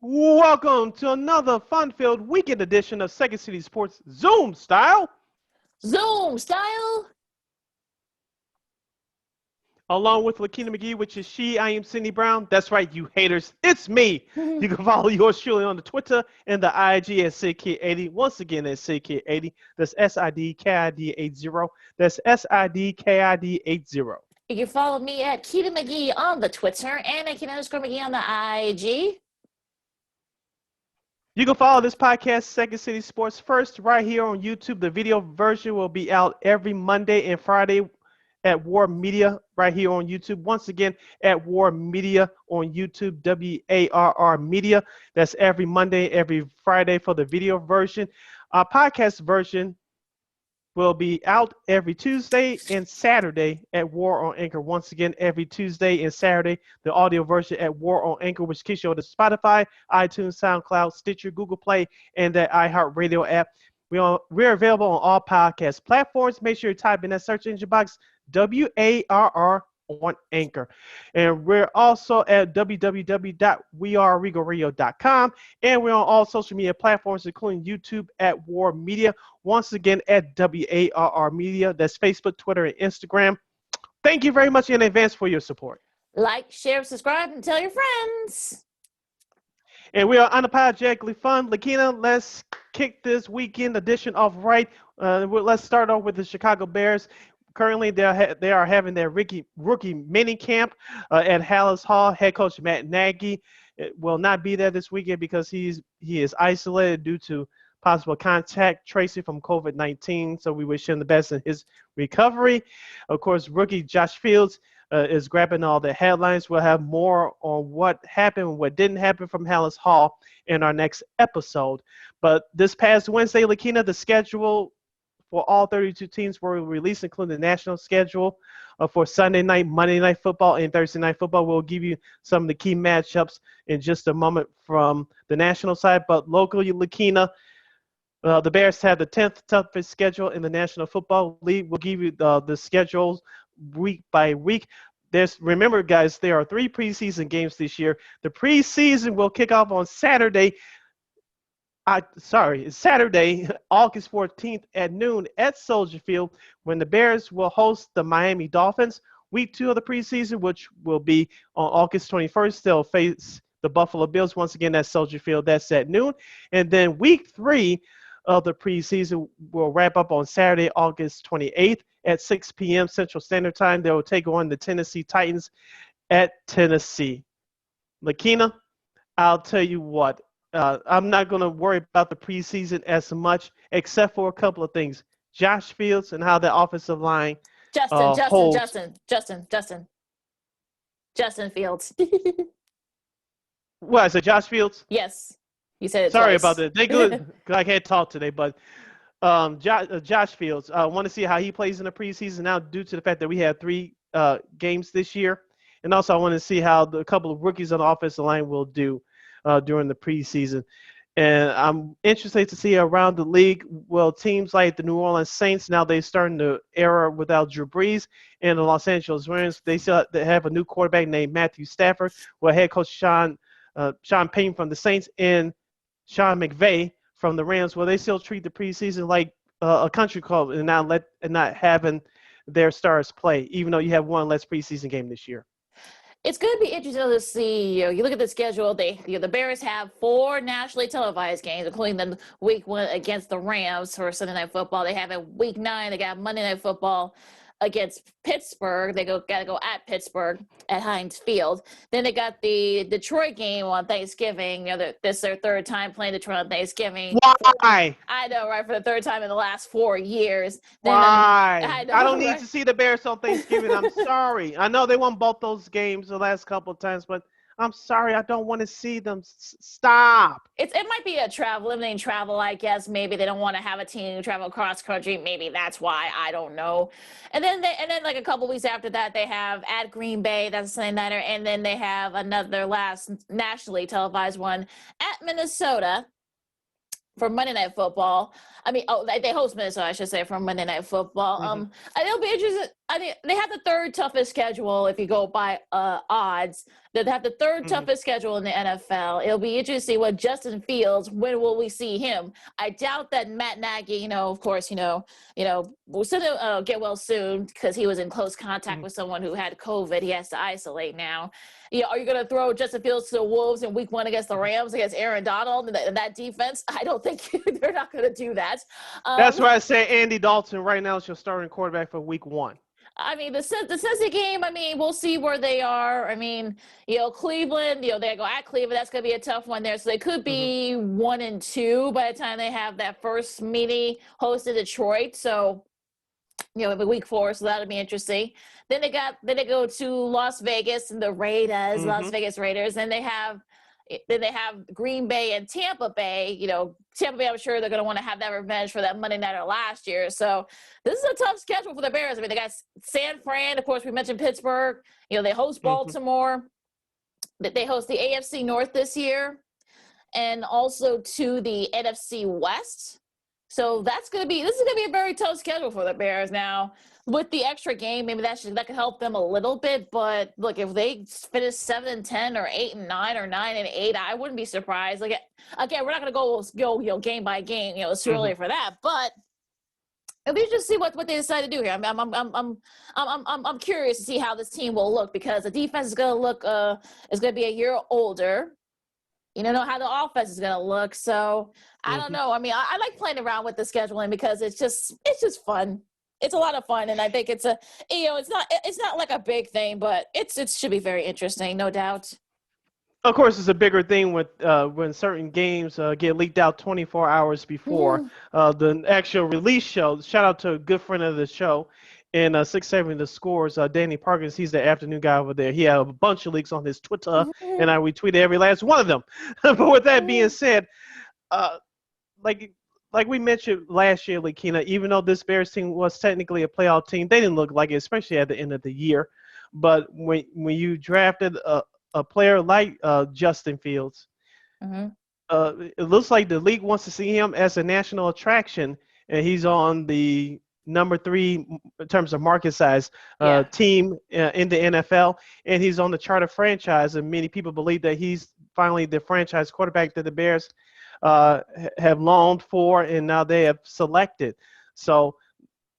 Welcome to another fun-filled weekend edition of Second City Sports Zoom Style. Zoom style. Along with Lakeena McGee, which is she, I am Cindy Brown. That's right, you haters. It's me. You can follow yours truly on the Twitter and the IG at SidKid80. Once again, at SidKid80. That's SIDKID80. That's SIDKID80. You can follow me at Keita McGee on the Twitter and at Keita_McGee on the IG. You can follow this podcast, Second City Sports, first right here on YouTube. The video version will be out every Monday and Friday at War Media right here on YouTube. Once again, at War Media on YouTube, WARR Media. That's every Monday, every Friday for the video version. Our podcast version will be out every Tuesday and Saturday at War on Anchor. Once again, every Tuesday and Saturday, the audio version at War on Anchor, which kicks you on to Spotify, iTunes, SoundCloud, Stitcher, Google Play, and the iHeartRadio app. We're available on all podcast platforms. Make sure you type in that search engine box, WARR on Anchor. And we're also at www.weareregalradio.com. And we're on all social media platforms, including YouTube at War Media. Once again, at WARR Media. That's Facebook, Twitter, and Instagram. Thank you very much in advance for your support. Like, share, subscribe, and tell your friends. And we are unapologetically fun. Lakeena, let's kick this weekend edition off right. Let's start off with the Chicago Bears. Currently, they are having their rookie mini camp at Hallis Hall. Head coach Matt Nagy will not be there this weekend because he is isolated due to possible contact tracing from COVID-19. So we wish him the best in his recovery. Of course, rookie Josh Fields is grabbing all the headlines. We'll have more on what happened and what didn't happen from Hallis Hall in our next episode. But this past Wednesday, Lakeena, the schedule for all 32 teams were released, including the national schedule for Sunday night, Monday night football, and Thursday night football. We'll give you some of the key matchups in just a moment from the national side. But locally, Lakeena, the Bears have the 10th toughest schedule in the National Football League. We'll give you the schedules week by week. Remember, guys, there are 3 preseason games this year. The preseason will kick off on Saturday, August 14th at noon at Soldier Field, when the Bears will host the Miami Dolphins. Week 2 of the preseason, which will be on August 21st, they'll face the Buffalo Bills once again at Soldier Field. That's at noon. And then week 3 of the preseason will wrap up on Saturday, August 28th at 6 p.m. Central Standard Time. They will take on the Tennessee Titans at Tennessee. Lakeena, I'll tell you what. I'm not going to worry about the preseason as much, except for a couple of things. Josh Fields and how the offensive line Justin Fields. What, I said Josh Fields? Yes. You said it Sorry twice. about that. They good. I can't talk today, but Josh Fields, I want to see how he plays in the preseason now due to the fact that we had 3 games this year. And also I want to see how a couple of rookies on the offensive line will do during the preseason. And I'm interested to see around the league, well, teams like the New Orleans Saints, now they're starting the era without Drew Brees, and the Los Angeles Rams, they have a new quarterback named Matthew Stafford, well, head coach Sean Payton from the Saints and Sean McVay from the Rams, well, they still treat the preseason like a country club and not having their stars play, even though you have one less preseason game this year. It's going to be interesting to see. You look at the schedule. The Bears have 4 nationally televised games, including the week 1 against the Rams for Sunday Night Football. They have a week 9. They got Monday Night Football against Pittsburgh. They got to go at Pittsburgh at Heinz Field. Then they got the Detroit game on Thanksgiving. This is their 3rd time playing Detroit on Thanksgiving. Why? I know, right? For the 3rd time in the last 4 years. Why? I don't need to see the Bears on Thanksgiving. I'm sorry. I know they won both those games the last couple of times, but I'm sorry. I don't want to see them. Stop. It might be limiting travel, I guess. Maybe they don't want to have a team travel cross country. Maybe that's why. I don't know. And then like a couple weeks after that, they have at Green Bay. That's a Sunday nighter. And then they have their last nationally televised one at Minnesota for Monday Night Football. I mean, they host Minnesota, I should say, for Monday Night Football. Mm-hmm. It'll be I think they have the third toughest schedule if you go by odds. They have the third Hmm. toughest schedule in the NFL. It'll be interesting to see what Justin Fields. When will we see him? I doubt that Matt Nagy. Of course, we'll send him get well soon because he was in close contact Hmm. with someone who had COVID. He has to isolate now. Are you going to throw Justin Fields to the Wolves in Week 1 against the Rams against Aaron Donald and that defense? I don't think they're not going to do that. That's Um, why I say Andy Dalton right now is your starting quarterback for Week 1. I mean, the Cincy game, I mean, we'll see where they are. I mean, Cleveland, they go at Cleveland. That's going to be a tough one there. So they could Hmm. be 1-2 by the time they have that first meeting hosted Detroit. So, it'll be Week 4. So that'll be interesting. Then they go to Las Vegas and the Raiders, Las Hmm. Vegas Raiders. Then they have Green Bay and Tampa Bay. Tampa Bay, I'm sure they're going to want to have that revenge for that Monday nighter last year. So this is a tough schedule for the Bears. I mean, they got San Fran. Of course, we mentioned Pittsburgh. They host Hmm. Baltimore. They host the AFC North this year and also to the NFC West. So this is going to be a very tough schedule for the Bears now. With the extra game, maybe that could help them a little bit. But look, if they finish 7-10 or 8-9 or 9-8, I wouldn't be surprised. Like again, we're not going to go game by game. It's too Hmm. early for that. But if we just see what they decide to do here, I'm curious to see how this team will look because the defense is going to look is going to be a year older. You don't know how the offense is going to look. So I don't Hmm. know. I mean, I like playing around with the scheduling because it's just fun. It's a lot of fun. And I think it's it's not like a big thing, but it should be very interesting. No doubt. Of course, it's a bigger thing when certain games get leaked out 24 hours before Mm-hmm. the actual release show. Shout out to a good friend of the show in 670 The Scores, Danny Parkins. He's the afternoon guy over there. He had a bunch of leaks on his Twitter, and I retweeted every last one of them. But with that being said, uh, like like we mentioned last year, Lakeena, even though this Bears team was technically a playoff team, they didn't look like it, especially at the end of the year. But when you drafted a player like Justin Fields, Mm-hmm. it looks like the league wants to see him as a national attraction, and he's on the number 3 in terms of market size Yeah. team in the NFL, and he's on the charter franchise, and many people believe that he's finally the franchise quarterback that the Bears have longed for, and now they have selected. So,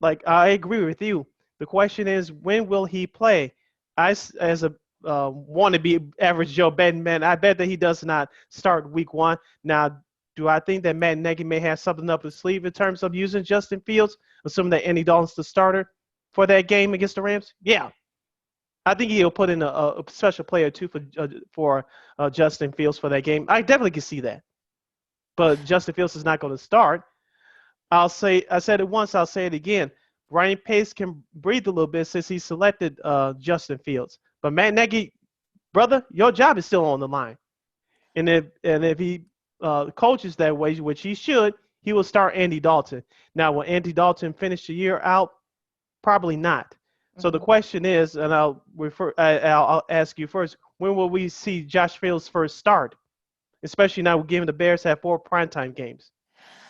like, I agree with you. The question is, when will he play? As a want to be average Joe betting man, I bet that he does not start Week 1. Now, do I think that Matt Nagy may have something up his sleeve in terms of using Justin Fields, assuming that Andy Dalton's the starter for that game against the Rams? Yeah, I think he'll put in a special player too for Justin Fields for that game. I definitely can see that. But Justin Fields is not going to start. I said it once, I'll say it again. Ryan Pace can breathe a little bit since he selected Justin Fields. But Matt Nagy, brother, your job is still on the line. And if he coaches that way, which he should, he will start Andy Dalton. Now, will Andy Dalton finish the year out? Probably not. So the Mm-hmm. question is, and I'll ask you first, when will we see Josh Fields first start? Especially now, given the Bears have 4 primetime games.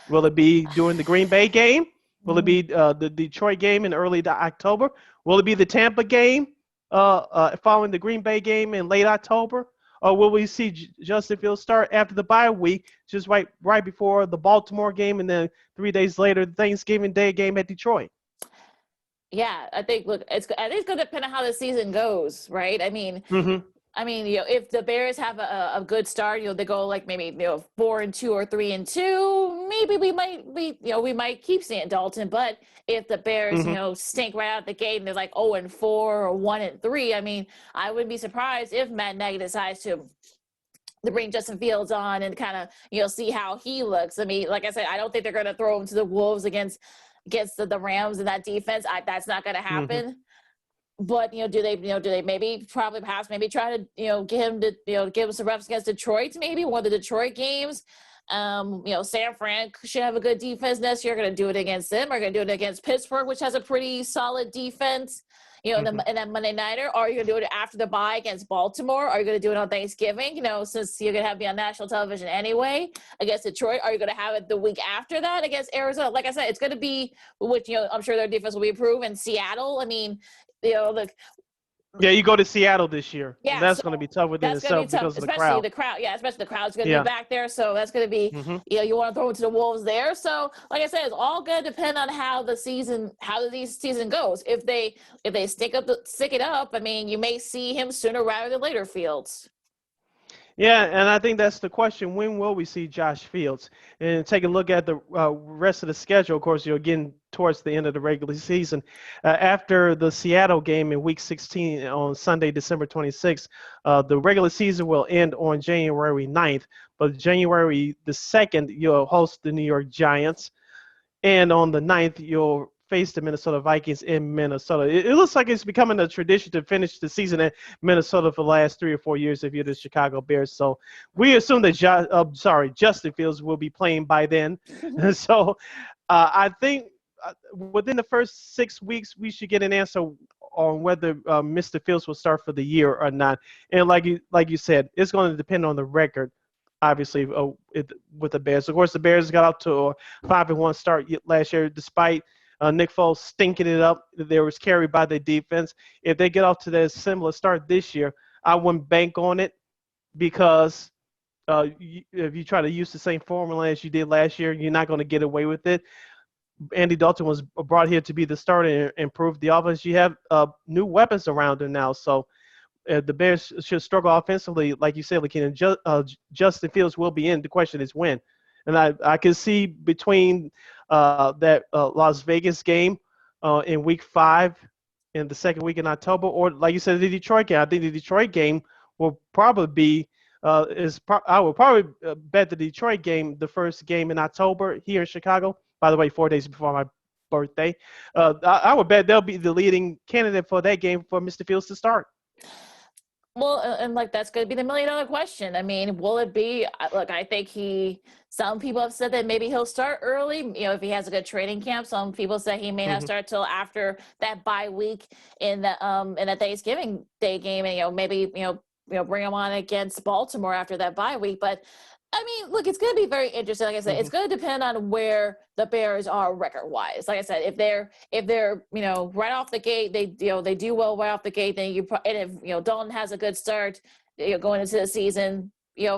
Will it be during the Green Bay game? Will it be the Detroit game in early October? Will it be the Tampa game following the Green Bay game in late October? Or will we see Justin Fields start after the bye week, just right before the Baltimore game, and then 3 days later, the Thanksgiving Day game at Detroit? Yeah, I think I think it's going to depend on how the season goes, right? Mm-hmm. If the Bears have a good start, they go like maybe 4-2 or 3-2, maybe we might keep seeing Dalton. But if the Bears Mm-hmm. stink right out the gate and they're like 0-4 or 1-3, I wouldn't be surprised if Matt Nagy decides to bring Justin Fields on and kind of see how he looks. I mean, like I said, I don't think they're going to throw him to the Wolves against the Rams and that defense. That's not going to Mm-hmm. happen. But do they maybe perhaps try to get him to give him some reps against Detroit, maybe one of the Detroit games. San Fran should have a good defense next year. Going to do it against them. Are going to do it against Pittsburgh, which has a pretty solid defense. Hmm. in that Monday nighter, or are you gonna do it after the bye against Baltimore? Are you gonna do it on Thanksgiving? Since you're gonna have to be on national television anyway against Detroit, are you gonna have it the week after that against Arizona? Like I said, it's gonna be, which I'm sure their defense will be improved, and Seattle. I mean, look, Yeah, you go to Seattle this year, and yeah, that's so going to be tough within that's going to be itself tough, because of the especially crowd. the crowd. Yeah, especially the crowd's going to be Yeah. back there, so that's going to be, Hmm. you want to throw it to the wolves there. So, like I said, it's all going to depend on how the season goes. If they stick it up, I mean, you may see him sooner rather than later. Fields. Yeah, and I think that's the question. When will we see Josh Fields? And take a look at the rest of the schedule. Of course, you're getting towards the end of the regular season. After the Seattle game in Week 16 on Sunday, December 26th, the regular season will end on January 9th. But January the 2nd, you'll host the New York Giants. And on the 9th, you'll face the Minnesota Vikings in Minnesota. It looks like it's becoming a tradition to finish the season in Minnesota for the last 3 or 4 years if you're the Chicago Bears. So we assume that Justin Fields will be playing by then. So I think within the first 6 weeks, we should get an answer on whether Mr. Fields will start for the year or not. And like you said, it's going to depend on the record obviously with the Bears. Of course, the Bears got off to a 5-1 start last year, despite Nick Foles stinking it up. They was carried by the defense. If they get off to that similar start this year, I wouldn't bank on it because if you try to use the same formula as you did last year, you're not going to get away with it. Andy Dalton was brought here to be the starter and improve the offense. You have new weapons around him now, so the Bears should struggle offensively, like you said, Lakeena. Justin Fields will be in. The question is when. And I can see between that Las Vegas game in Week 5 and the second week in October, or like you said, the Detroit game. I think the Detroit game will probably be I will probably bet the Detroit game, the first game in October here in Chicago. By the way, 4 days before my birthday, I would bet they'll be the leading candidate for that game for Mr. Fields to start. Well, and like that's going to be the $1 million question. I mean, will it be? Look, I think some people have said that maybe he'll start early. If he has a good training camp. Some people say he may not Hmm. start till after that bye week in the Thanksgiving Day game, and maybe bring him on against Baltimore after that bye week. But I mean, look, it's going to be very interesting. Like I said, Hmm. it's going to depend on where the Bears are record wise. Like I said, if they're right off the gate, they do well right off the gate. Then and if Dalton has a good start, going into the season,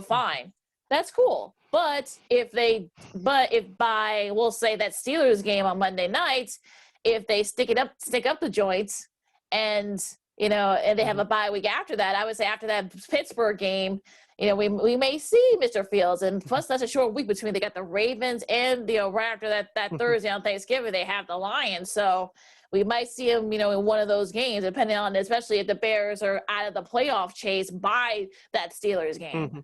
fine, that's cool. But if by we'll say that Steelers game on Monday night, if they stick up the joints, and and they have Hmm. a bye week after that, I would say after that Pittsburgh game, we may see Mr. Fields, and plus that's a short week between they got the Ravens and right after that Hmm. Thursday on Thanksgiving they have the Lions, so we might see him in one of those games, depending on especially if the Bears are out of the playoff chase by that Steelers game. Hmm.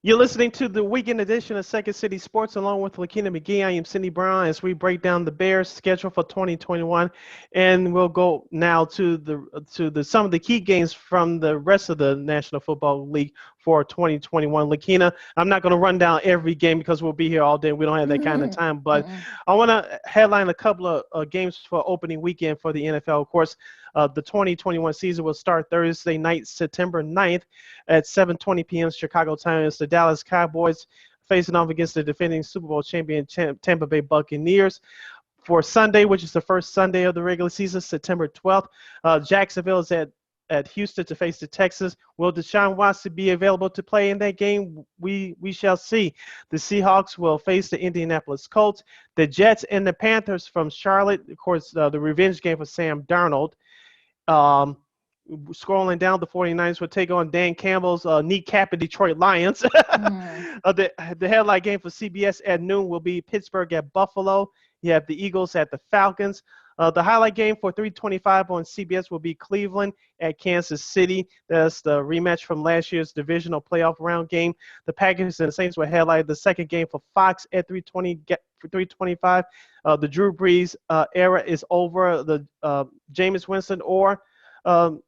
You're listening to the weekend edition of Second City Sports along with Lakeena McGee. I am Cindy Brown as we break down the Bears schedule for 2021, and we'll go now to the some of the key games from the rest of the National Football League for 2021. Lakeena, I'm not going to run down every game because we'll be here all day. We don't have that kind of time, but I want to headline a couple of games for opening weekend for the NFL. Of course, the 2021 season will start Thursday night, September 9th at 7:20 p.m. Chicago time. It's the Dallas Cowboys facing off against the defending Super Bowl champion Tampa Bay Buccaneers. For Sunday, which is the first Sunday of the regular season, September 12th, Jacksonville is at Houston to face the Texans. Will Deshaun Watson be available to play in that game? We shall see. The Seahawks will face the Indianapolis Colts. The Jets and the Panthers from Charlotte. Of course, the revenge game for Sam Darnold. Um, Scrolling down, the 49ers will take on Dan Campbell's kneecapping Detroit Lions. The headline game for CBS at noon will be Pittsburgh at Buffalo. You have the Eagles at the Falcons. The highlight game for 325 on CBS will be Cleveland at Kansas City. That's the rematch from last year's divisional playoff round game. The Packers and the Saints will headline the second game for Fox at 325. The Drew Brees era is over. The Jameis Winston or um,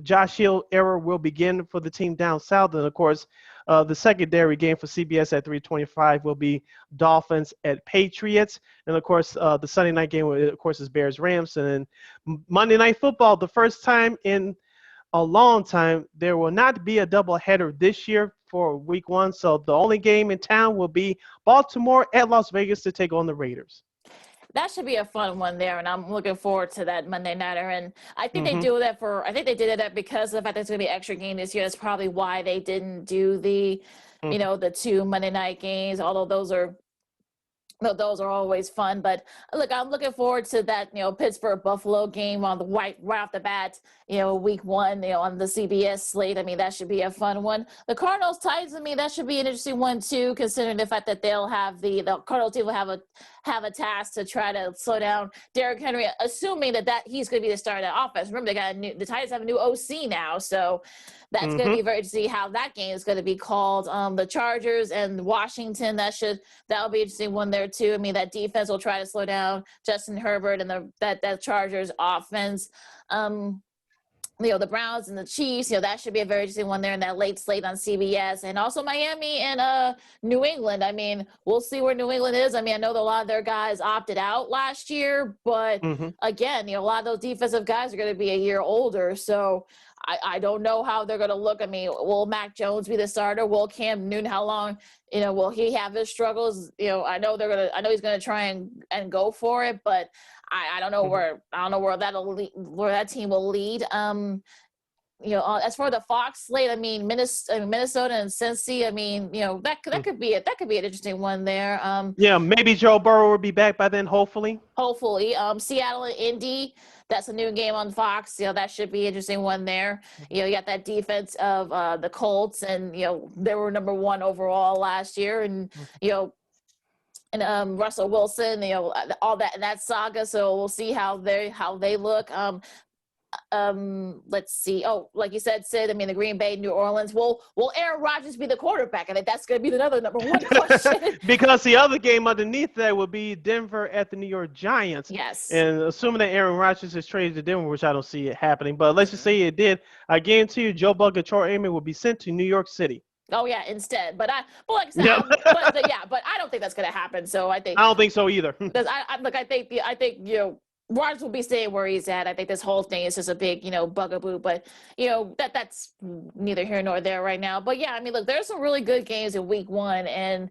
Josh Hill era will begin for the team down south. And of course, the secondary game for CBS at 3:25 will be Dolphins at Patriots. And of course, the Sunday night game, of course, is Bears Rams. And then Monday Night Football, the first time in a long time, there will not be a doubleheader this year for week one. So the only game in town will be Baltimore at Las Vegas to take on the Raiders. That should be a fun one there, and I'm looking forward to that Monday nighter. And I think they Mm-hmm. do that for. I think they did that because of the fact that it's going to be an extra game this year. That's probably why they didn't do the, Mm-hmm. the 2 Monday night games. Although those are always fun. But look, I'm looking forward to that, Pittsburgh Buffalo game on the right off the bat, week one, on the CBS slate. I mean, that should be a fun one. The Cardinals Titans, I mean, that should be an interesting one too, considering the fact that they'll have the Cardinals team will have a task to try to slow down Derrick Henry, assuming that he's going to be the star of that offense. Remember, the Titans have a new OC now, so that's going to be very interesting to see how that game is going to be called. The Chargers and Washington, that'll be interesting one there too. I mean, that defense will try to slow down Justin Herbert and that Chargers offense. The Browns and the Chiefs, that should be a very interesting one there in that late slate on CBS. And also Miami and New England. I mean, we'll see where New England is. I mean, I know that a lot of their guys opted out last year, but again, a lot of those defensive guys are going to be a year older. So I don't know how they're going to look. I mean, will Mac Jones be the starter? Will Cam Newton, how long, will he have his struggles? I know he's going to try and go for it, but I don't know where that team will lead. As for the Fox slate, I mean, Minnesota and Cincy, I mean, that could be an interesting one there. Yeah, maybe Joe Burrow will be back by then, hopefully. Hopefully. Seattle and Indy, that's a new game on Fox. That should be an interesting one there. You got that defense of the Colts, and they were number 1 overall last year, and and Russell Wilson, all that saga. So we'll see how they look. Let's see. Oh, like you said, Sid, I mean, the Green Bay, New Orleans. Will Aaron Rodgers be the quarterback? I think that's going to be another number 1 question. Because the other game underneath that would be Denver at the New York Giants. Yes. And assuming that Aaron Rodgers is traded to Denver, which I don't see it happening, but let's just say it did, I guarantee you Joe Buck and Troy Aikman will be sent to New York City. Oh yeah, instead. But like I said, but I don't think that's going to happen. So I don't think so either. Because I think Rodgers will be staying where he's at. I think this whole thing is just a big, bugaboo. But that's neither here nor there right now. But yeah, I mean, look, there's some really good games in week one, and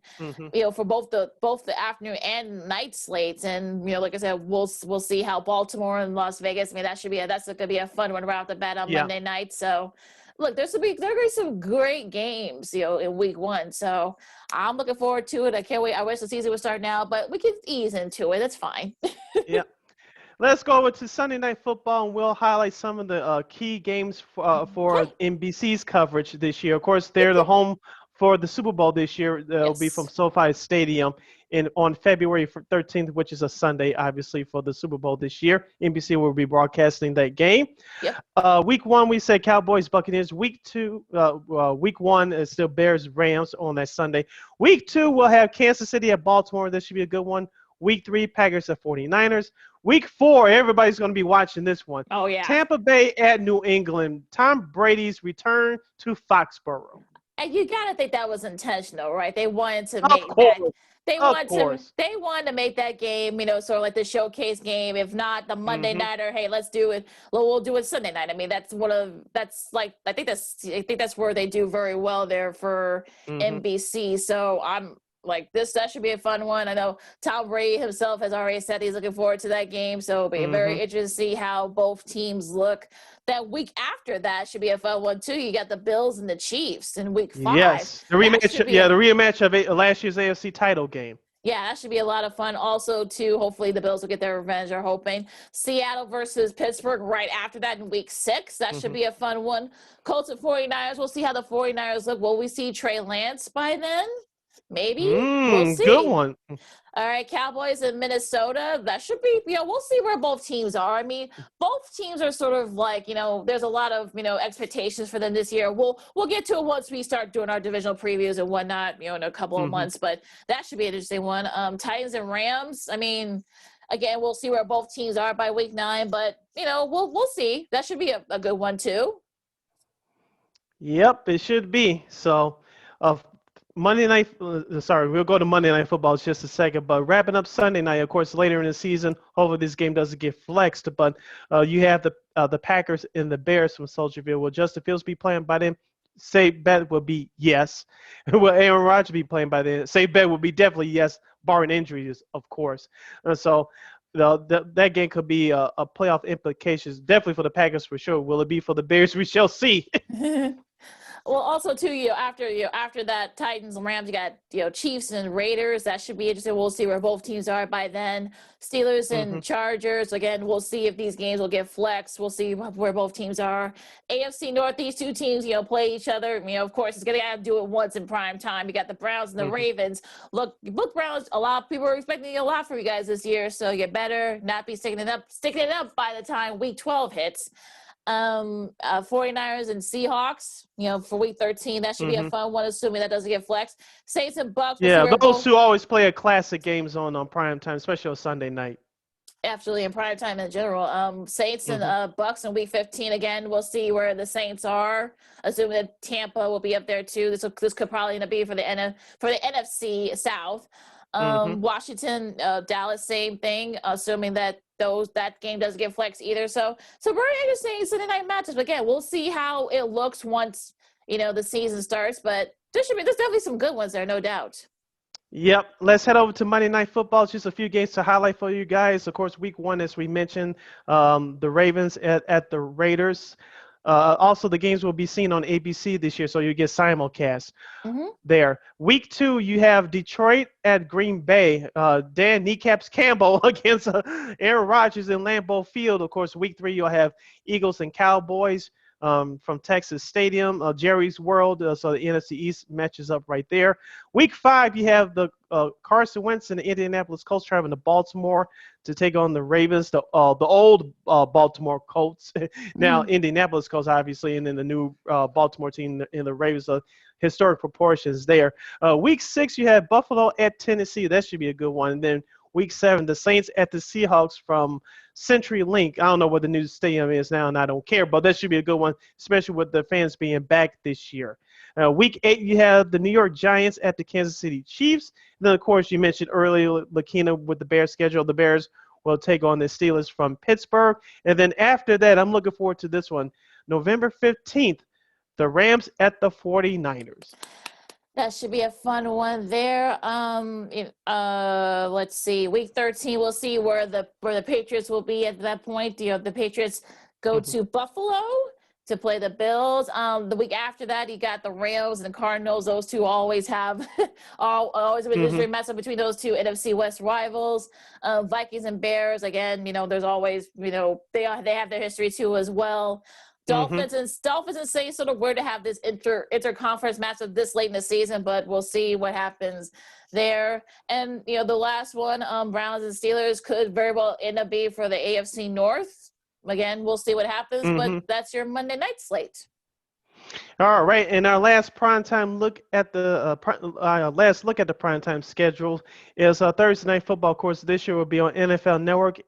for both the afternoon and night slates. And like I said, we'll see how Baltimore and Las Vegas. I mean, that's going to be a fun one right off the bat on Monday night. So. Look, there are going to be some great games, in week one. So I'm looking forward to it. I can't wait. I wish the season would start now, but we can ease into it. That's fine. Yeah. Let's go over to Sunday Night Football, and we'll highlight some of the key games for NBC's coverage this year. Of course, they're the home for the Super Bowl this year. They'll be from SoFi Stadium on February 13th, which is a Sunday, obviously, for the Super Bowl this year. NBC will be broadcasting that game. Yep. Week one, we said Cowboys, Buccaneers. Week one is still Bears, Rams on that Sunday. Week two, we'll have Kansas City at Baltimore. This should be a good one. Week three, Packers at 49ers. Week four, everybody's going to be watching this one. Oh, yeah. Tampa Bay at New England. Tom Brady's return to Foxborough. And you got to think that was intentional, right? They wanted to Of make course. that. They wanted to make that game, sort of like the showcase game. If not the Monday nighter, hey, let's do it. Well, we'll do it Sunday night. I mean, I think that's where they do very well there for NBC. So I'm like that should be a fun one. I know Tom Brady himself has already said he's looking forward to that game. So it'll be very interesting to see how both teams look. That week after that should be a fun one too. You got the Bills and the Chiefs in week 5. Yes, the rematch. The rematch of last year's AFC title game. Yeah, that should be a lot of fun. Also, too, hopefully the Bills will get their revenge. They're hoping. Seattle versus Pittsburgh right after that in week 6. That should be a fun one. Colts and 49ers. We'll see how the 49ers look. Will we see Trey Lance by then? Maybe. We'll see. Good one. All right, Cowboys in Minnesota. That should be, we'll see where both teams are. I mean, both teams are sort of like, there's a lot of, expectations for them this year. We'll get to it once we start doing our divisional previews and whatnot, in a couple of months. But that should be an interesting one. Titans and Rams. I mean, Again, we'll see where both teams are by week 9, but we'll see. That should be a good one too. Yep, it should be. So, uh, Monday night. Sorry, we'll go to Monday Night Football in just a second. But wrapping up Sunday night, of course, later in the season. Hopefully, this game doesn't get flexed. But you have the Packers and the Bears from Soldierville. Will Justin Fields be playing by then? Safe bet will be yes. Will Aaron Rodgers be playing by then? Safe bet will be definitely yes, barring injuries, of course. So. That game could be a playoff implications, definitely for the Packers for sure. Will it be for the Bears? We shall see. Well, also too, after that Titans and Rams, you got Chiefs and Raiders. That should be interesting. We'll see where both teams are by then. Steelers and Chargers. Again, we'll see if these games will get flexed. We'll see where both teams are. AFC North. These two teams, play each other. Of course, it's gonna have to do it once in prime time. You got the Browns and the Ravens. Look, Browns. A lot of people are expecting a lot from you guys this year, so you better not be sticking it up by the time Week 12 hits. 49ers and Seahawks, for week 13. That should be a fun one, assuming that doesn't get flexed. Saints and Bucks. Yeah, those two always play a classic games on prime time, especially on Sunday night. Absolutely, in prime time in general. Saints and Bucks in week 15. Again, we'll see where the Saints are, assuming that Tampa will be up there too. This could probably end up being for the NFC South. Washington, Dallas, same thing, assuming that game doesn't get flexed either. So very interesting Sunday night matches. But again, we'll see how it looks once the season starts. But there's definitely some good ones there, no doubt. Yep. Let's head over to Monday Night Football. Just a few games to highlight for you guys. Of course, week 1, as we mentioned, the Ravens at the Raiders. Also, the games will be seen on ABC this year, so you get simulcast there. Week 2, you have Detroit at Green Bay. Dan Kneecaps Campbell against Aaron Rodgers in Lambeau Field. Of course, week 3, you'll have Eagles and Cowboys from Texas Stadium, Jerry's World. So the NFC East matches up right there. Week 5, you have the Carson Wentz and the Indianapolis Colts traveling to Baltimore to take on the Ravens, the old Baltimore Colts. Now Indianapolis Colts, obviously, and then the new Baltimore team in the Ravens. Historic proportions there. Week 6, you have Buffalo at Tennessee. That should be a good one. And then Week 7, the Saints at the Seahawks from CenturyLink. I don't know what the new stadium is now, and I don't care, but that should be a good one, especially with the fans being back this year. Week 8, you have the New York Giants at the Kansas City Chiefs. And then, of course, you mentioned earlier, Lakeena, with the Bears schedule. The Bears will take on the Steelers from Pittsburgh. And then after that, I'm looking forward to this one. November 15th, the Rams at the 49ers. That should be a fun one there. Let's see. Week 13, we'll see where the Patriots will be at that point. The Patriots go to Buffalo to play the Bills. The week after that, you got the Rams and the Cardinals. Those two always have always a mess up between those two NFC West rivals. Vikings and Bears, again, there's always, they have their history too as well. Dolphins and Saints sort of were to have this interconference matchup this late in the season, but we'll see what happens there. And the last one, Browns and Steelers could very well end up being for the AFC North. Again, we'll see what happens, but that's your Monday night slate. All right, and our last primetime look at the primetime schedule is Thursday Night Football. Of course, this year will be on NFL Network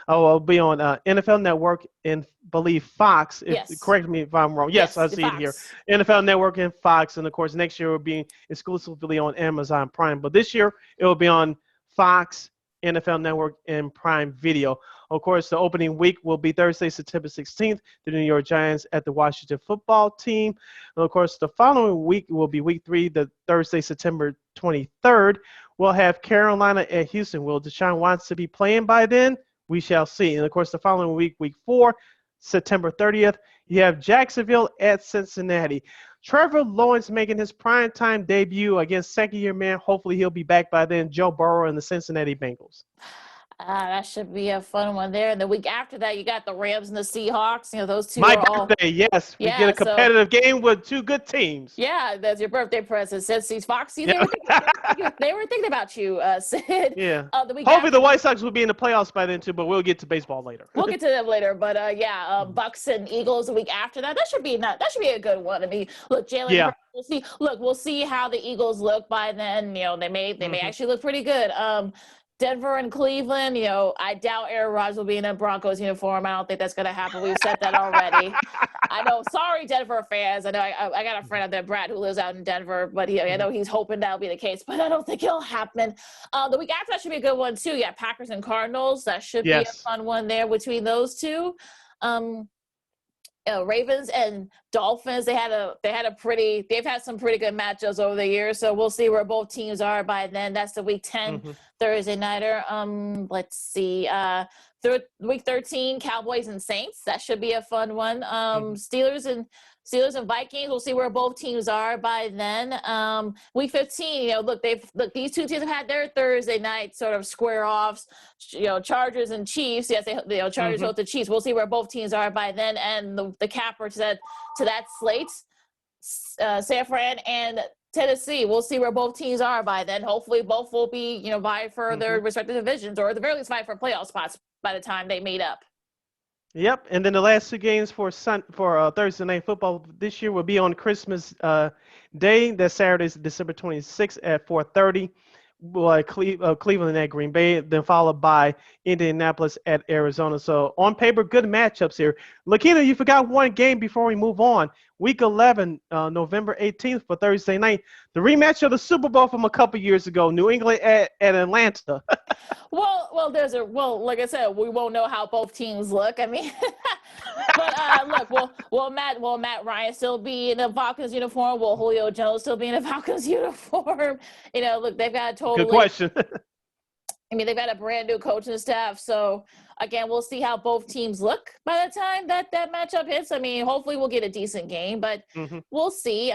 it'll be on NFL Network and believe Fox. Correct me if I'm wrong. Yes, I see Fox. It here. NFL Network and Fox, and of course next year will be exclusively on Amazon Prime. But this year it will be on Fox, NFL Network, and Prime Video. Of course, the opening week will be Thursday, September 16th, the New York Giants at the Washington Football Team. And of course, the following week will be week 3, the Thursday, September 23rd. We'll have Carolina at Houston. Will Deshaun Watson be playing by then? We shall see. And, of course, the following week, week 4, September 30th, you have Jacksonville at Cincinnati. Trevor Lawrence making his primetime debut against second-year man. Hopefully he'll be back by then, Joe Burrow and the Cincinnati Bengals. That should be a fun one there. And the week after that, you got the Rams and the Seahawks. Those two My are birthday, yes. We get a competitive game with two good teams. Yeah, that's your birthday present. Since Foxy, they were thinking about you, Sid. Yeah. Hopefully the White Sox will be in the playoffs by then, too, but we'll get to baseball later. We'll get to them later. But, Bucks and Eagles the week after that. That should be a good one. I mean, look, Jalen Hurts, we'll see how the Eagles look by then. They may actually look pretty good. Denver and Cleveland, I doubt Aaron Rodgers will be in a Broncos uniform. I don't think that's going to happen. We've said that already. I know. Sorry, Denver fans. I know I got a friend out there, Brad, who lives out in Denver, but I know he's hoping that'll be the case, but I don't think it'll happen. The week after that should be a good one too. Yeah, Packers and Cardinals. That should be a Yes. fun one there between those two. Ravens and Dolphins. They've had some pretty good matchups over the years. So we'll see where both teams are by then. That's the week 10 Thursday nighter. Let's see. Week 13, Cowboys and Saints. That should be a fun one. Steelers and Vikings. We'll see where both teams are by then. Week 15, these two teams have had their Thursday night sort of square offs. Chargers and Chiefs. Yes, Chargers hold the Chiefs. We'll see where both teams are by then. And the capper to that slate, San Fran and Tennessee. We'll see where both teams are by then. Hopefully, both will be vying for their respective divisions, or at the very least vying for playoff spots by the time they meet up. Yep, and then the last two games for Thursday Night Football this year will be on Christmas Day. That's Saturday, December 26th at 4:30. Cleveland at Green Bay, then followed by Indianapolis at Arizona. So on paper, good matchups here. Lakeena, you forgot one game before we move on. Week 11, November 18th for Thursday night, the rematch of the Super Bowl from a couple years ago, New England at Atlanta. Like I said, we won't know how both teams look. I mean, but look, will Matt Ryan still be in a Falcons uniform? Will Julio Jones still be in a Falcons uniform? Look, they've got Good question. they've got a brand new coaching staff. So again, we'll see how both teams look by the time that matchup hits. Hopefully we'll get a decent game, but we'll see.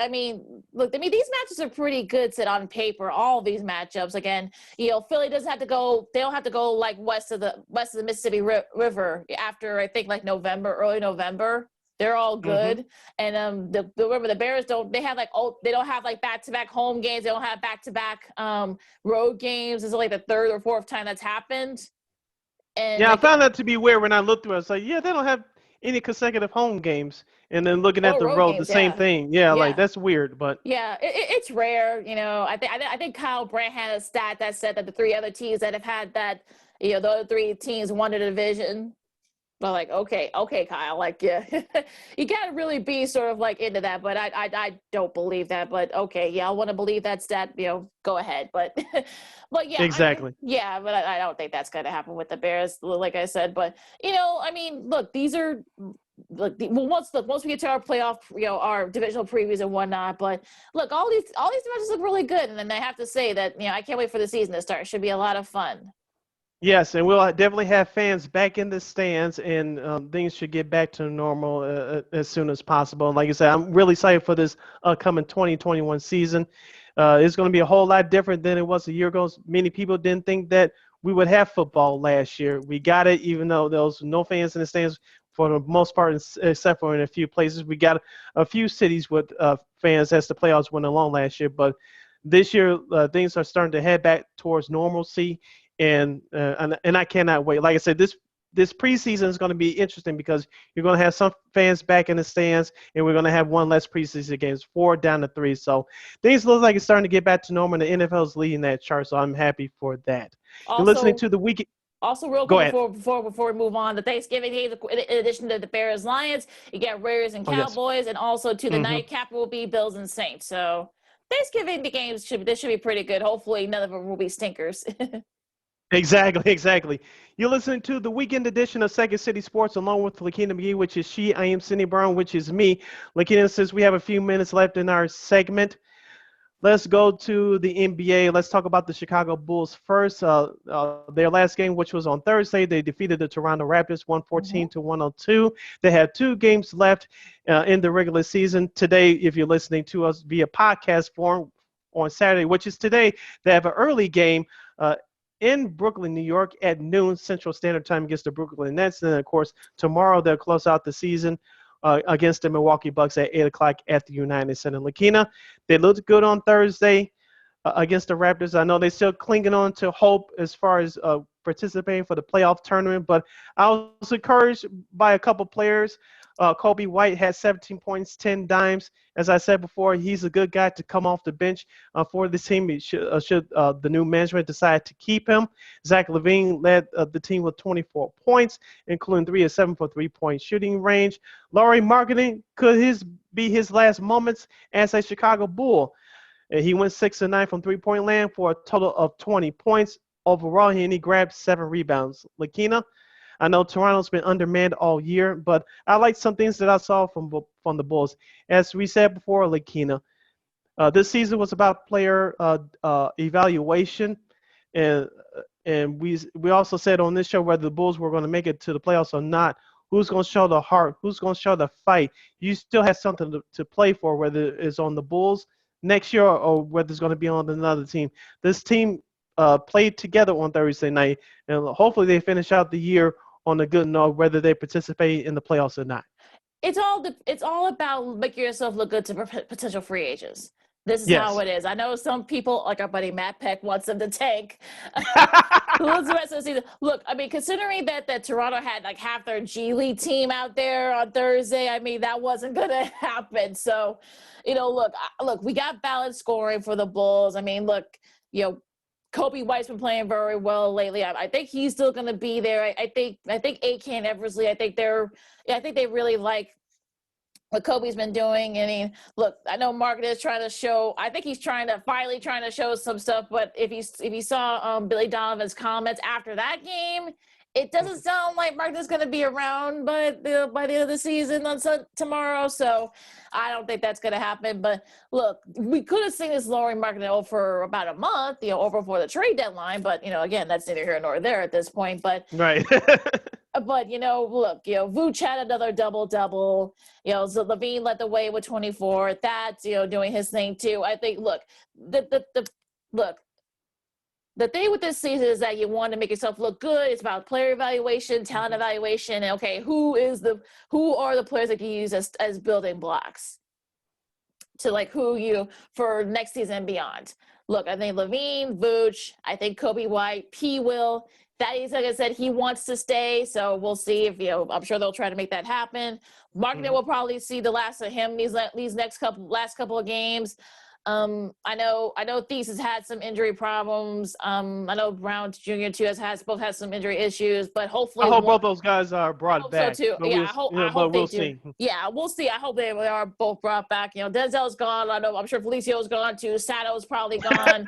Look, these matches are pretty good set on paper. All these matchups, again, Philly doesn't have to go. They don't have to go like west of the Mississippi River after I think like early November. They're all good. And remember the Bears they don't have like back-to-back home games. They don't have back-to-back road games. This is like the third or fourth time that's happened. And I found that to be weird when I looked through it. I was like, they don't have any consecutive home games. And then looking at the road, the same thing. Yeah, like that's weird. But yeah, it's rare. I think Kyle Brandt had a stat that said that the three other teams that have had that, the other three teams won the division. But like, okay, Kyle, like, yeah, you gotta really be sort of like into that, but I don't believe that. But okay, yeah, I want to believe that stat. Go ahead, but yeah, exactly. But I don't think that's gonna happen with the Bears, like I said. But look, these are once we get to our playoff, our divisional previews and whatnot. But look, all these matches look really good, and then I have to say that I can't wait for the season to start. It should be a lot of fun. Yes, and we'll definitely have fans back in the stands, and things should get back to normal as soon as possible. And like I said, I'm really excited for this upcoming 2021 season. It's going to be a whole lot different than it was a year ago. Many people didn't think that we would have football last year. We got it, even though there was no fans in the stands for the most part, except for in a few places. We got a few cities with fans as the playoffs went along last year. But this year, things are starting to head back towards normalcy. And I cannot wait. Like I said, this preseason is going to be interesting because you're going to have some fans back in the stands, and we're going to have one less preseason games, 4 down to 3. So things look like it's starting to get back to normal. And the NFL is leading that chart, so I'm happy for that. Also, you're listening to the weekend. Also, real quick before we move on, the Thanksgiving games, in addition to the Bears Lions, you get Raiders and Cowboys, and also to the nightcap will be Bills and Saints. So Thanksgiving the games should be pretty good. Hopefully, none of them will be stinkers. Exactly. You're listening to the weekend edition of Second City Sports along with Lakeena McGee, which is she. I am Cindy Brown, which is me. Lakeena, since we have a few minutes left in our segment, let's go to the NBA. Let's talk about the Chicago Bulls first. Their last game, which was on Thursday, they defeated the Toronto Raptors 114-102. They have 2 games left in the regular season. Today, if you're listening to us via podcast form on Saturday, which is today, they have an early game in Brooklyn, New York at noon Central Standard Time against the Brooklyn Nets. And, of course, tomorrow they'll close out the season against the Milwaukee Bucks at 8 o'clock at the United Center. Lakeena, they looked good on Thursday against the Raptors. I know they're still clinging on to hope as far as participating for the playoff tournament, but I was encouraged by a couple players. Kobe White had 17 points, 10 dimes. As I said before, he's a good guy to come off the bench for this team. Should the new management decide to keep him. Zach LaVine led the team with 24 points, including 3 of 7 for three-point shooting range. Lauri Markkanen, could his be his last moments as a Chicago Bull? He went 6 of 9 from three-point land for a total of 20 points. Overall, he grabbed 7 rebounds. Lakeena, I know Toronto's been undermanned all year, but I like some things that I saw from the Bulls. As we said before, Lakeena, this season was about player evaluation, and we also said on this show whether the Bulls were going to make it to the playoffs or not. Who's going to show the heart? Who's going to show the fight? You still have something to play for, whether it's on the Bulls next year or whether it's going to be on another team. This team played together on Thursday night, and hopefully they finish out the year on a good note, whether they participate in the playoffs or not. It's all about making yourself look good to potential free agents. This is how Yes. it is. I know some people, like our buddy Matt Peck, wants them to tank. Who's the rest of the season? Look, I mean, considering that Toronto had like half their G League team out there on Thursday, I mean, that wasn't going to happen. So, look, we got balanced scoring for the Bulls. I mean, look, Kobe White's been playing very well lately. I think he's still going to be there. I think Akan Eversley. I think they really like what Kobe's been doing. I mean, look, I know Mark is trying to show. I think he's finally trying to show some stuff. But if you saw Billy Donovan's comments after that game, it doesn't sound like Mark is going to be around by the end of the season tomorrow. So I don't think that's going to happen. But look, we could have seen this Lauri Markkanen for about a month, over before the trade deadline. But again, that's neither here nor there at this point. But right. But look, Vooch had another double. So LaVine led the way with 24. That's doing his thing too. I think the thing with this season is that you want to make yourself look good. It's about player evaluation, talent evaluation, and okay, who are the players that you use as building blocks to for next season and beyond. Look, I think LaVine, Vooch, I think Kobe White, P. Will. Thaddeus, like I said, he wants to stay, so we'll see if I'm sure they'll try to make that happen. Markkanen will probably see the last of him these last couple of games. I know Thies has had some injury problems. I know Brown Jr. too has both had some injury issues, but hopefully I hope both those guys are brought back. So too. Yeah, I hope they we'll do. see. Yeah, we'll see. I hope they are both brought back. Denzel's gone. I'm sure Felicia's gone too. Sato's probably gone.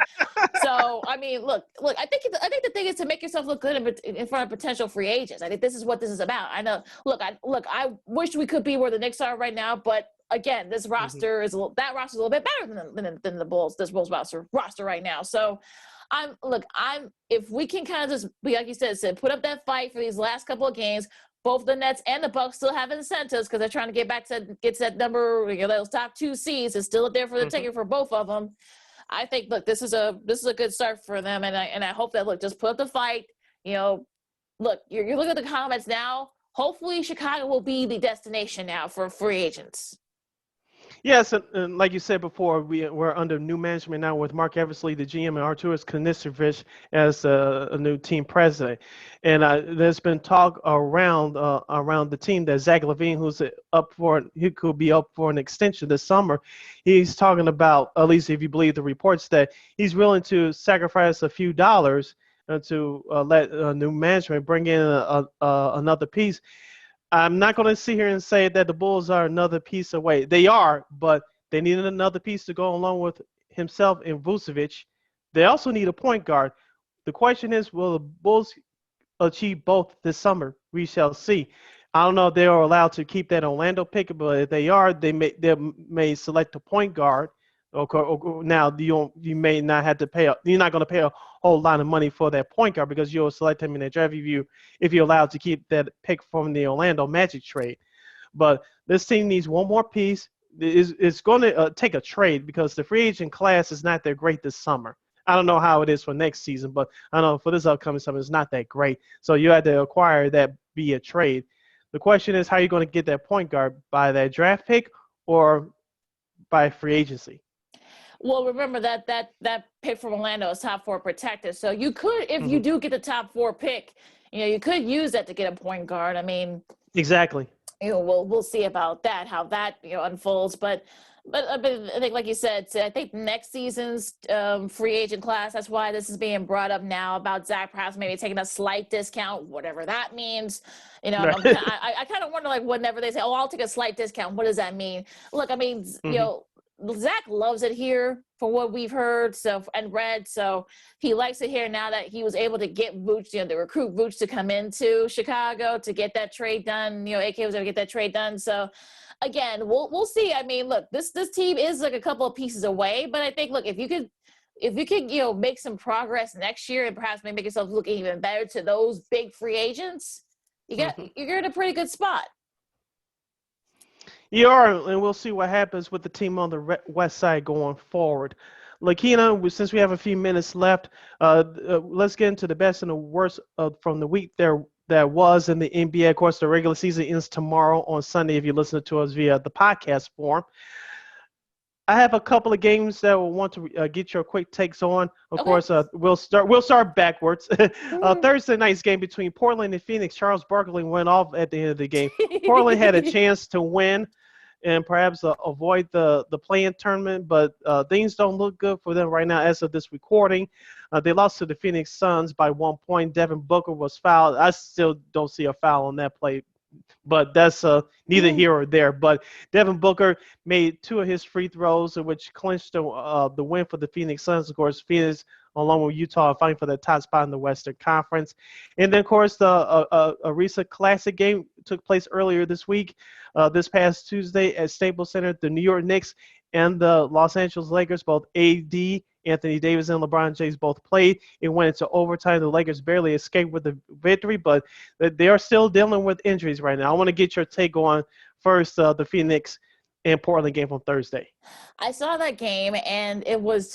So I mean, look. I think the thing is to make yourself look good in front of potential free agents. I think this is what this is about. I know. I wish we could be where the Knicks are right now, but again, this roster is a little bit better than the Bulls. This Bulls roster right now. So, if we can kind of just be like you said, put up that fight for these last couple of games. Both the Nets and the Bucks still have incentives because they're trying to get to that number. Those top 2 seeds is still there for the taking for both of them. I think this is a good start for them, and I hope that just put up the fight. Look, you're looking at the comments now. Hopefully, Chicago will be the destination now for free agents. Yes, and like you said before, we're under new management now with Mark Eversley, the GM, and Arturas Knisevich as a new team president. And there's been talk around the team that Zach LaVine, he could be up for an extension this summer. He's talking about, at least if you believe the reports, that he's willing to sacrifice a few dollars to let new management bring in another piece. I'm not going to sit here and say that the Bulls are another piece away. They are, but they need another piece to go along with himself and Vucevic. They also need a point guard. The question is, will the Bulls achieve both this summer? We shall see. I don't know if they are allowed to keep that Orlando pick, but if they are, they may select a point guard. Or now you may not have to pay. You're not going to pay a whole lot of money for that point guard because you'll select him in that draft if you're allowed to keep that pick from the Orlando Magic trade. But this team needs one more piece. It's going to take a trade because the free agent class is not that great this summer. I don't know how it is for next season, but I know for this upcoming summer it's not that great. So you had to acquire that via trade. The question is, how are you going to get that point guard? By that draft pick or by free agency? Well, remember that pick from Orlando is top 4 protected. So you could, if you do get the top 4 pick, you could use that to get a point guard. I mean, exactly. we'll see about that, how that unfolds. But I think, like you said, I think next season's free agent class. That's why this is being brought up now about Zach perhaps maybe taking a slight discount, whatever that means. I kind of wonder, like, whenever they say, "Oh, I'll take a slight discount," what does that mean? Look, I mean, Zach loves it here for what we've heard and read. So he likes it here now that he was able to get Vooch, to recruit Vooch to come into Chicago to get that trade done. AK was able to get that trade done. So again, we'll see. I mean, look, this team is like a couple of pieces away, but I think, look, if you could make some progress next year and perhaps maybe make yourself look even better to those big free agents, you're in a pretty good spot. You are, and we'll see what happens with the team on the west side going forward. Lakeena, since we have a few minutes left, let's get into the best and the worst from the week that was in the NBA. Of course, the regular season ends tomorrow on Sunday if you listen to us via the podcast form. I have a couple of games that we'll want to get your quick takes on. Of course, we'll start backwards. Thursday night's game between Portland and Phoenix. Charles Barkley went off at the end of the game. Portland had a chance to win and perhaps avoid the play-in tournament, but things don't look good for them right now as of this recording. They lost to the Phoenix Suns by 1 point. Devin Booker was fouled. I still don't see a foul on that play, but that's neither here or there. But Devin Booker made 2 of his free throws, which clinched the win for the Phoenix Suns. Of course, Phoenix, along with Utah, are fighting for the top spot in the Western Conference. And then, of course, a recent classic game took place earlier this week, this past Tuesday at Staples Center. The New York Knicks and the Los Angeles Lakers, both AD, Anthony Davis, and LeBron James both played. It went into overtime. The Lakers barely escaped with the victory, but they are still dealing with injuries right now. I want to get your take on first the Phoenix and Portland game on Thursday. I saw that game, and it was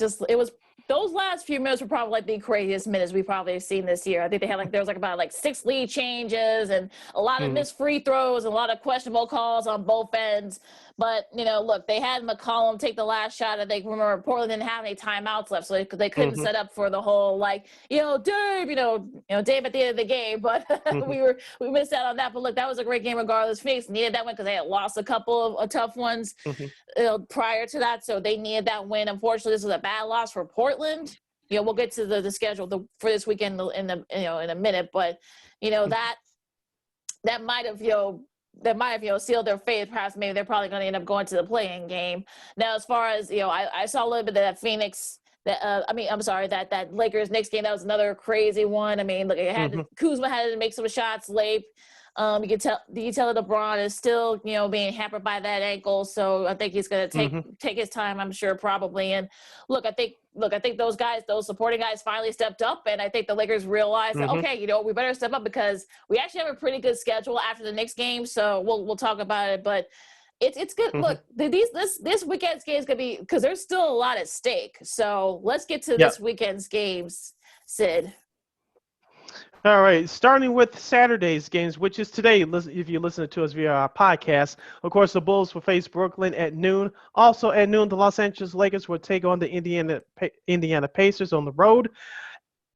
those last few minutes were probably like the craziest minutes we've probably seen this year. I think they had there was about 6 lead changes and a lot of missed free throws and a lot of questionable calls on both ends. But, look, they had McCollum take the last shot. I think, remember, Portland didn't have any timeouts left, so they couldn't set up for the whole, Dave, Dave at the end of the game. But we missed out on that. But, look, that was a great game regardless. Phoenix needed that one because they had lost a couple of tough ones prior to that, so they needed that win. Unfortunately, this was a bad loss for Portland. We'll get to the schedule for this weekend in a minute, but that might have sealed their fate. Perhaps maybe they're probably going to end up going to the play-in game. Now, as far as I saw a little bit of that Phoenix. That Lakers Knicks game, that was another crazy one. I mean, look, Kuzma had to make some shots late. You can tell that LeBron is still, being hampered by that ankle. So I think he's going to take his time, I'm sure, probably. And I think those supporting guys finally stepped up. And I think the Lakers realized that, okay, we better step up because we actually have a pretty good schedule after the Knicks game. So we'll talk about it. But it's good. Look, this weekend's game is going to be, because there's still a lot at stake. So let's get to this weekend's games, Sid. All right, starting with Saturday's games, which is today, if you listen to us via our podcast. Of course, the Bulls will face Brooklyn at noon. Also at noon, the Los Angeles Lakers will take on the Indiana Pacers on the road.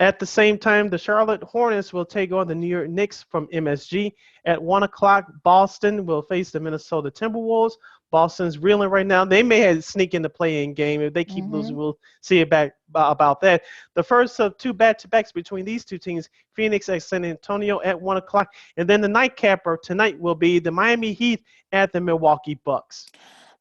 At the same time, the Charlotte Hornets will take on the New York Knicks from MSG. At 1 o'clock, Boston will face the Minnesota Timberwolves. Boston's reeling right now. They may have sneak in the play-in game. If they keep losing, we'll see about that. The first of 2 back-to-backs between these two teams, Phoenix at San Antonio at 1 o'clock. And then the nightcapper tonight will be the Miami Heat at the Milwaukee Bucks.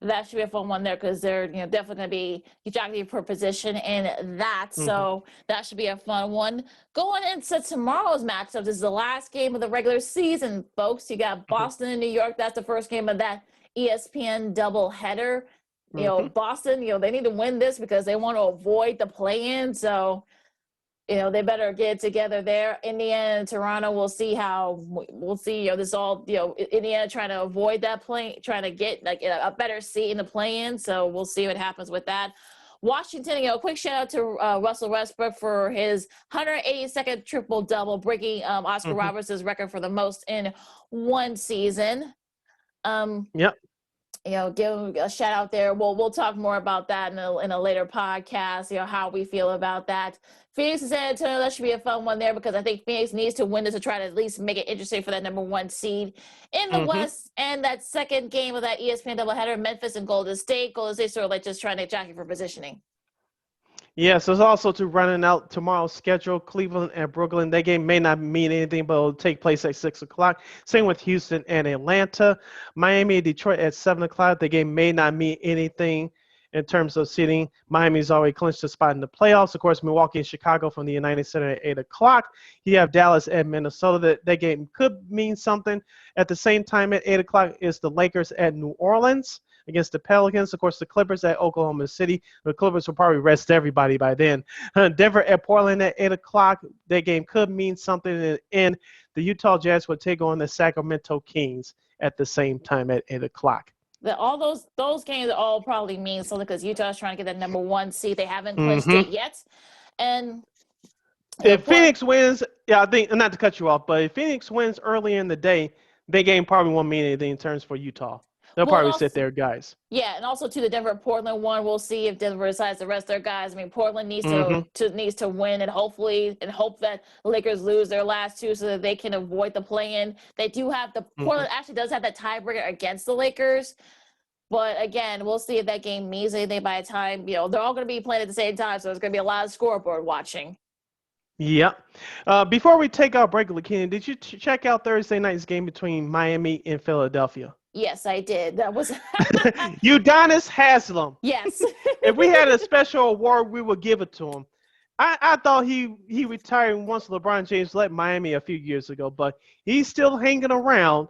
That should be a fun one there because they're definitely going to be jockeying for position in that. So that should be a fun one. Going into tomorrow's matchup, this is the last game of the regular season, folks. You got Boston and New York. That's the first game of that ESPN doubleheader. Boston, they need to win this because they want to avoid the play-in. So they better get it together there. Indiana and Toronto, we'll see. This all, Indiana trying to avoid that play, trying to get a better seat in the play-in. So we'll see what happens with that. Washington, quick shout out to Russell Westbrook for his 182nd triple-double, breaking Oscar Robertson's record for the most in one season. give them a shout out there. We'll talk more about that in a later podcast, how we feel about that. Phoenix and San Antonio, that should be a fun one there because I think Phoenix needs to win this to try to at least make it interesting for that number one seed in the Mm-hmm. West. And that second game of that ESPN doubleheader, Memphis and Golden State. Golden State sort of like just trying to jockey for positioning. Yes, there's also to running out tomorrow's schedule. Cleveland and Brooklyn. That game may not mean anything, but it'll take place at 6 o'clock. Same with Houston and Atlanta. Miami and Detroit at 7 o'clock. The game may not mean anything in terms of seeding. Miami's already clinched a spot in the playoffs. Of course, Milwaukee and Chicago from the United Center at 8 o'clock. You have Dallas and Minnesota. That game could mean something. At the same time at 8 o'clock is the Lakers at New Orleans against the Pelicans. Of course, the Clippers at Oklahoma City. The Clippers will probably rest everybody by then. Denver at Portland at 8 o'clock. That game could mean something. And the Utah Jazz will take on the Sacramento Kings at the same time at 8 o'clock. All those games all probably mean something because Utah's trying to get that number one seed. They haven't clinched it yet. And if Phoenix wins, I think, not to cut you off, but if Phoenix wins early in the day, that game probably won't mean anything in terms for Utah. They'll probably sit there, guys. Yeah, and also to the Denver-Portland one, we'll see if Denver decides to rest their guys. I mean, Portland needs to win and hope that Lakers lose their last two so that they can avoid the play-in. They do have Portland actually does have that tiebreaker against the Lakers. But again, we'll see if that game means anything by the time, they're all going to be playing at the same time, so there's going to be a lot of scoreboard watching. Yep. Before we take our break, Lakeena, did you check out Thursday night's game between Miami and Philadelphia? Yes, I did. That was Udonis Haslem. Yes. If we had a special award, we would give it to him. I thought he retired once LeBron James left Miami a few years ago, but he's still hanging around.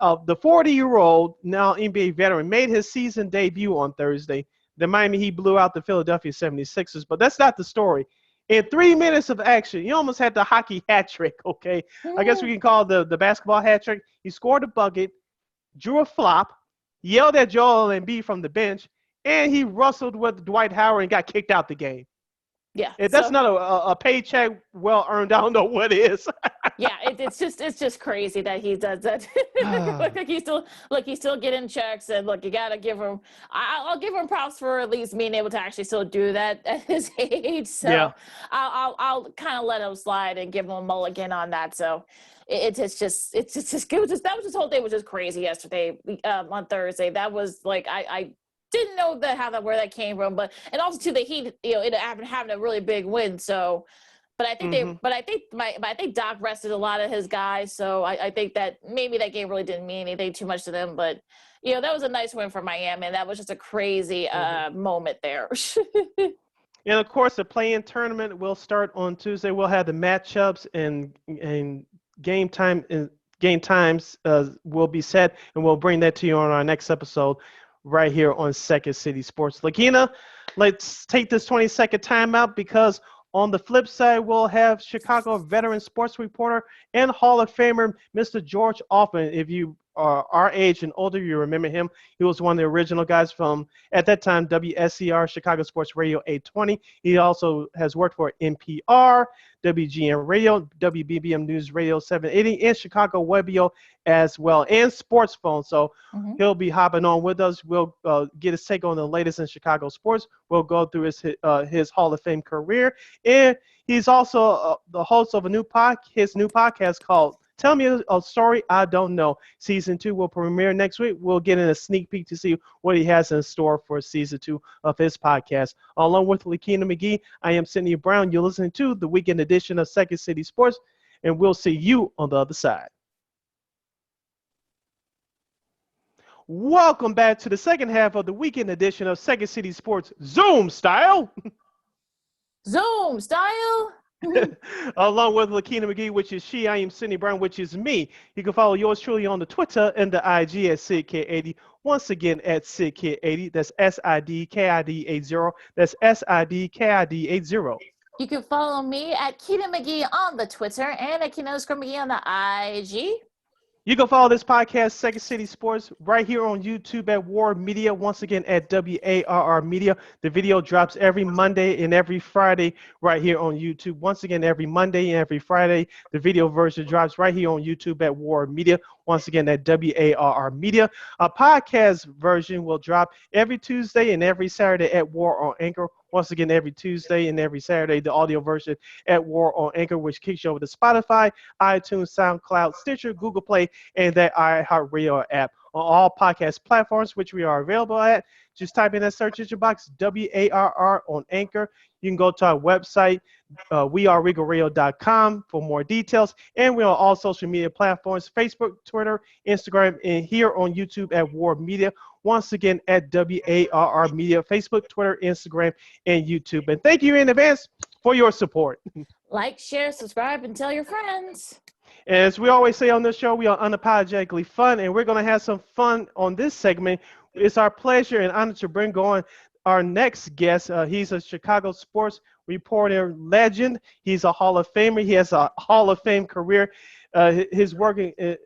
The 40-year-old, now NBA veteran, made his season debut on Thursday. The Miami Heat blew out the Philadelphia 76ers, but that's not the story. In 3 minutes of action, he almost had the hockey hat trick, okay? I guess we can call it the basketball hat trick. He scored a bucket, drew a flop, yelled at Joel Embiid from the bench, and he wrestled with Dwight Howard and got kicked out the game. Yeah, if that's not a paycheck well earned, I don't know what is. Yeah, it's just crazy that he does that. he's still getting checks, and look, you gotta give him. I'll give him props for at least being able to actually still do that at his age. So yeah. I'll kind of let him slide and give him a mulligan on that. So that this whole day was just crazy yesterday on Thursday. That was like I didn't know where that came from, and also too the Heat, having a really big win. So, but I think Doc rested a lot of his guys. So I think that maybe that game really didn't mean anything too much to them. But that was a nice win for Miami, and that was just a crazy moment there. And of course, the play-in tournament will start on Tuesday. We'll have the matchups and game times will be set, and we'll bring that to you on our next episode right here on Second City Sports. Lakeena, let's take this 20-second timeout because on the flip side, we'll have Chicago veteran sports reporter and Hall of Famer, Mr. George Ofman. If you are our age and older, you remember him. He was one of the original guys from, at that time, WSCR, Chicago Sports Radio 820. He also has worked for NPR, WGN Radio, WBBM News Radio 780, and Chicago Webio as well, and Sports Phone. So he'll be hopping on with us. We'll get his take on the latest in Chicago sports. We'll go through his Hall of Fame career. And he's also the host of his new podcast called Tell Me a Story I Don't Know. Season 2 will premiere next week. We'll get in a sneak peek to see what he has in store for Season 2 of his podcast. Along with Lakeena McGee, I am Sydney Brown. You're listening to the weekend edition of Second City Sports, and we'll see you on the other side. Welcome back to the second half of the weekend edition of Second City Sports Zoom Style. Zoom Style. Along with Lakeena McGee, which is she, I am Sydney Brown, which is me. You can follow yours truly on the Twitter and the IG at SidKid80. Once again at SidKid80. That's SIDKID80. That's SIDKID80. You can follow me at Keena McGee on the Twitter and at Keena McGee on the IG. You can follow this podcast, Second City Sports, right here on YouTube at War Media. Once again, at WARR Media. The video drops every Monday and every Friday right here on YouTube. Once again, every Monday and every Friday, the video version drops right here on YouTube at War Media. Once again, at WARR Media. A podcast version will drop every Tuesday and every Saturday at War on Anchor. Once again, every Tuesday and every Saturday, the audio version at War on Anchor, which kicks you over to Spotify, iTunes, SoundCloud, Stitcher, Google Play, and that iHeartRadio app on all podcast platforms, which we are available at. Just type in that search engine box, WARR on Anchor. You can go to our website, weareregalradio.com for more details. And we're on all social media platforms, Facebook, Twitter, Instagram, and here on YouTube at War Media. Once again, at WARR Media, Facebook, Twitter, Instagram, and YouTube. And thank you in advance for your support. Like, share, subscribe, and tell your friends. As we always say on this show, we are unapologetically fun, and we're going to have some fun on this segment. It's our pleasure and honor to bring on our next guest. He's a Chicago sports reporter legend. He's a Hall of Famer. He has a Hall of Fame career. His work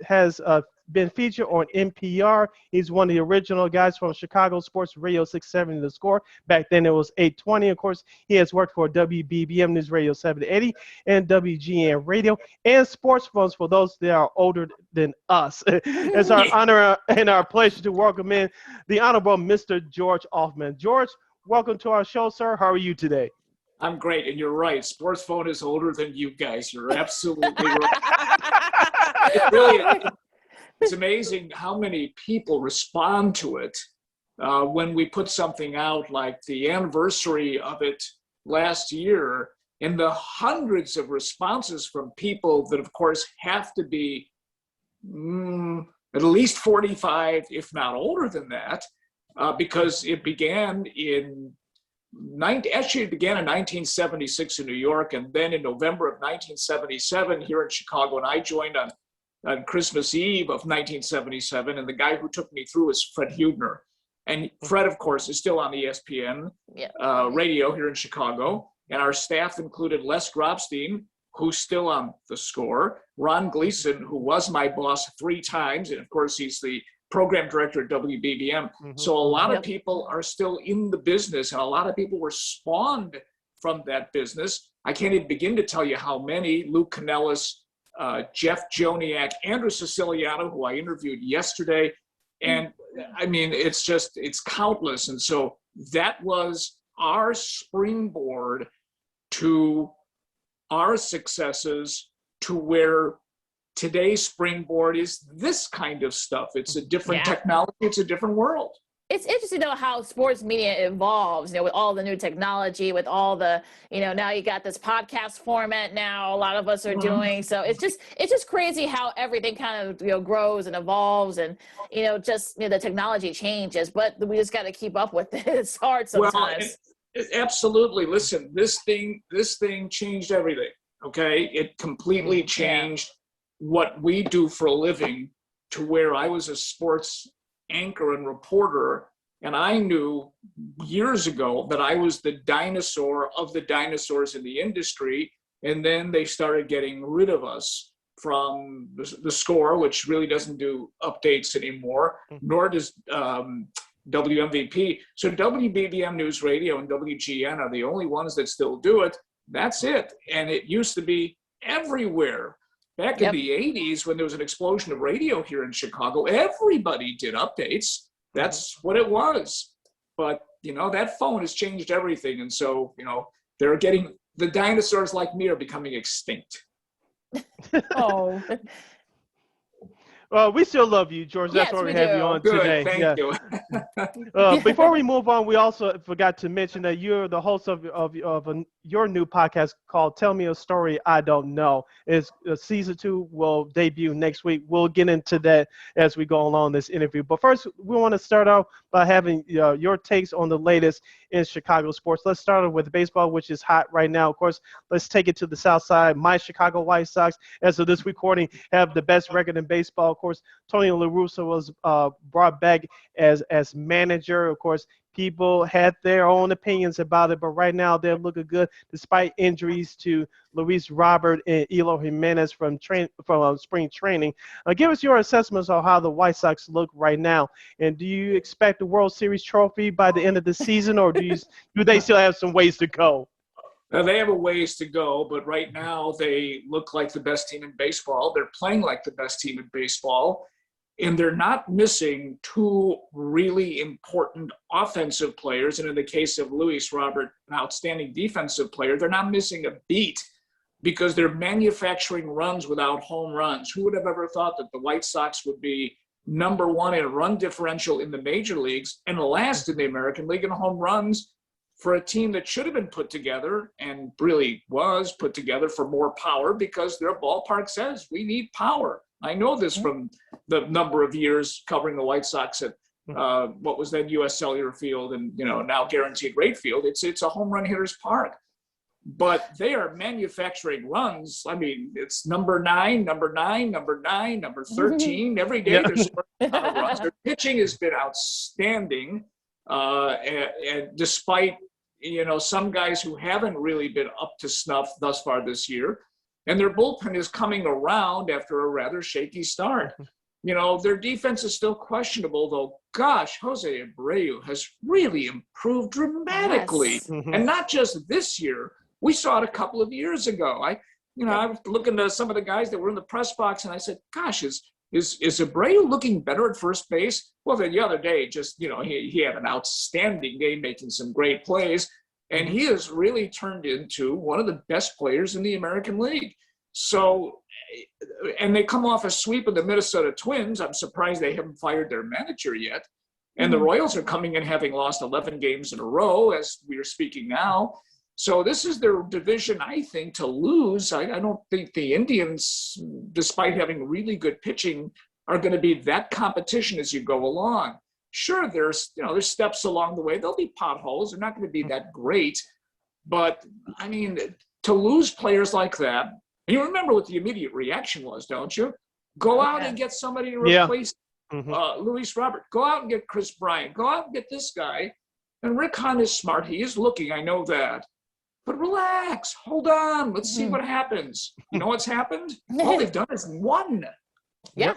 has been featured on NPR. He's one of the original guys from Chicago Sports Radio 670 The Score. Back then it was 820. Of course, he has worked for WBBM News Radio 780 and WGN Radio and Sports Phones for those that are older than us. It's our honor and our pleasure to welcome in the Honorable Mr. George Ofman. George, welcome to our show, sir. How are you today? I'm great, and you're right. Sports Phone is older than you guys. You're absolutely right. It really, it's amazing how many people respond to it when we put something out, like the anniversary of it last year, and the hundreds of responses from people that, of course, have to be at least 45, if not older than that, because it began in it began in 1976 in New York, and then in November of 1977 here in Chicago, and I joined on Christmas Eve of 1977, and the guy who took me through is Fred Hubner. And Fred, of course, is still on ESPN radio here in Chicago, and our staff included Les Grobstein, who's still on The Score, Ron Gleason, who was my boss 3 times, and of course he's the program director at WBBM. So a lot of people are still in the business, and a lot of people were spawned from that business. I can't even begin to tell you how many: Lou Canellis, Jeff Joniak, Andrew Siciliano, who I interviewed yesterday. And I mean, it's countless. And so that was our springboard to our successes, to where today's springboard is this kind of stuff. It's a different technology. It's a different world. It's interesting though how sports media evolves, with all the new technology, with all the, now you got this podcast format now a lot of us are doing. So it's just crazy how everything kind of, grows and evolves, and, the technology changes, but we just got to keep up with it. It's hard sometimes. Well, absolutely. Listen, this thing changed everything. Okay. It completely changed what we do for a living, to where I was a sports anchor and reporter, and I knew years ago that I was the dinosaur of the dinosaurs in the industry, and then they started getting rid of us from the Score, which really doesn't do updates anymore, nor does WMVP. So WBBM News Radio and WGN are the only ones that still do it. That's it. And it used to be everywhere. Back in the 80s, when there was an explosion of radio here in Chicago, everybody did updates. That's what it was. But, that phone has changed everything. And so, the dinosaurs like me are becoming extinct. Oh. Well, we still love you, George. That's why we have you on today. Thank you. Before we move on, we also forgot to mention that you're the host of your new podcast called "Tell Me a Story I Don't Know." It's season 2 will debut next week. We'll get into that as we go along this interview. But first, we want to start off by having your takes on the latest in Chicago sports. Let's start with baseball, which is hot right now. Of course, let's take it to the South Side. My Chicago White Sox, as of this recording, have the best record in baseball. Of course, Tony La Russa was brought back as manager. Of course, people had their own opinions about it, but right now they're looking good despite injuries to Luis Robert and Elo Jimenez from spring training. Give us your assessments on how the White Sox look right now, and do you expect the World Series trophy by the end of the season, or do they still have some ways to go? Now, they have a ways to go, but right now they look like the best team in baseball. They're playing like the best team in baseball, and they're not missing two really important offensive players. And in the case of Luis Robert, an outstanding defensive player, they're not missing a beat because they're manufacturing runs without home runs. Who would have ever thought that the White Sox would be number one in run differential in the major leagues and last in the American League in home runs for a team that should have been put together and really was put together for more power because their ballpark says we need power. I know this from the number of years covering the White Sox at what was then U.S. Cellular Field and now Guaranteed Rate Field. It's a home run hitter's park. But they are manufacturing runs. I mean, it's number 9, number 13. Every day they're scoring runs. Their pitching has been outstanding. And despite, some guys who haven't really been up to snuff thus far this year, and their bullpen is coming around after a rather shaky start. Their defense is still questionable, though. Gosh, Jose Abreu has really improved dramatically. Yes. And not just this year. We saw it a couple of years ago. I was looking at some of the guys that were in the press box, and I said, gosh, is Abreu looking better at first base? Well, then the other day, he had an outstanding game, making some great plays, and he has really turned into one of the best players in the American League. So, and they come off a sweep of the Minnesota Twins. I'm surprised they haven't fired their manager yet. And the Royals are coming in having lost 11 games in a row as we are speaking now. So this is their division, I think, to lose. I don't think the Indians, despite having really good pitching, are going to be that competition as you go along. Sure, there's steps along the way. There'll be potholes. They're not going to be that great. But, I mean, to lose players like that, and you remember what the immediate reaction was, don't you? Go out and get somebody to replace Luis Robert. Go out and get Chris Bryant. Go out and get this guy. And Rick Hahn is smart. He is looking. I know that. But relax, hold on, let's see what happens. You know what's happened? All they've done is won. Yeah,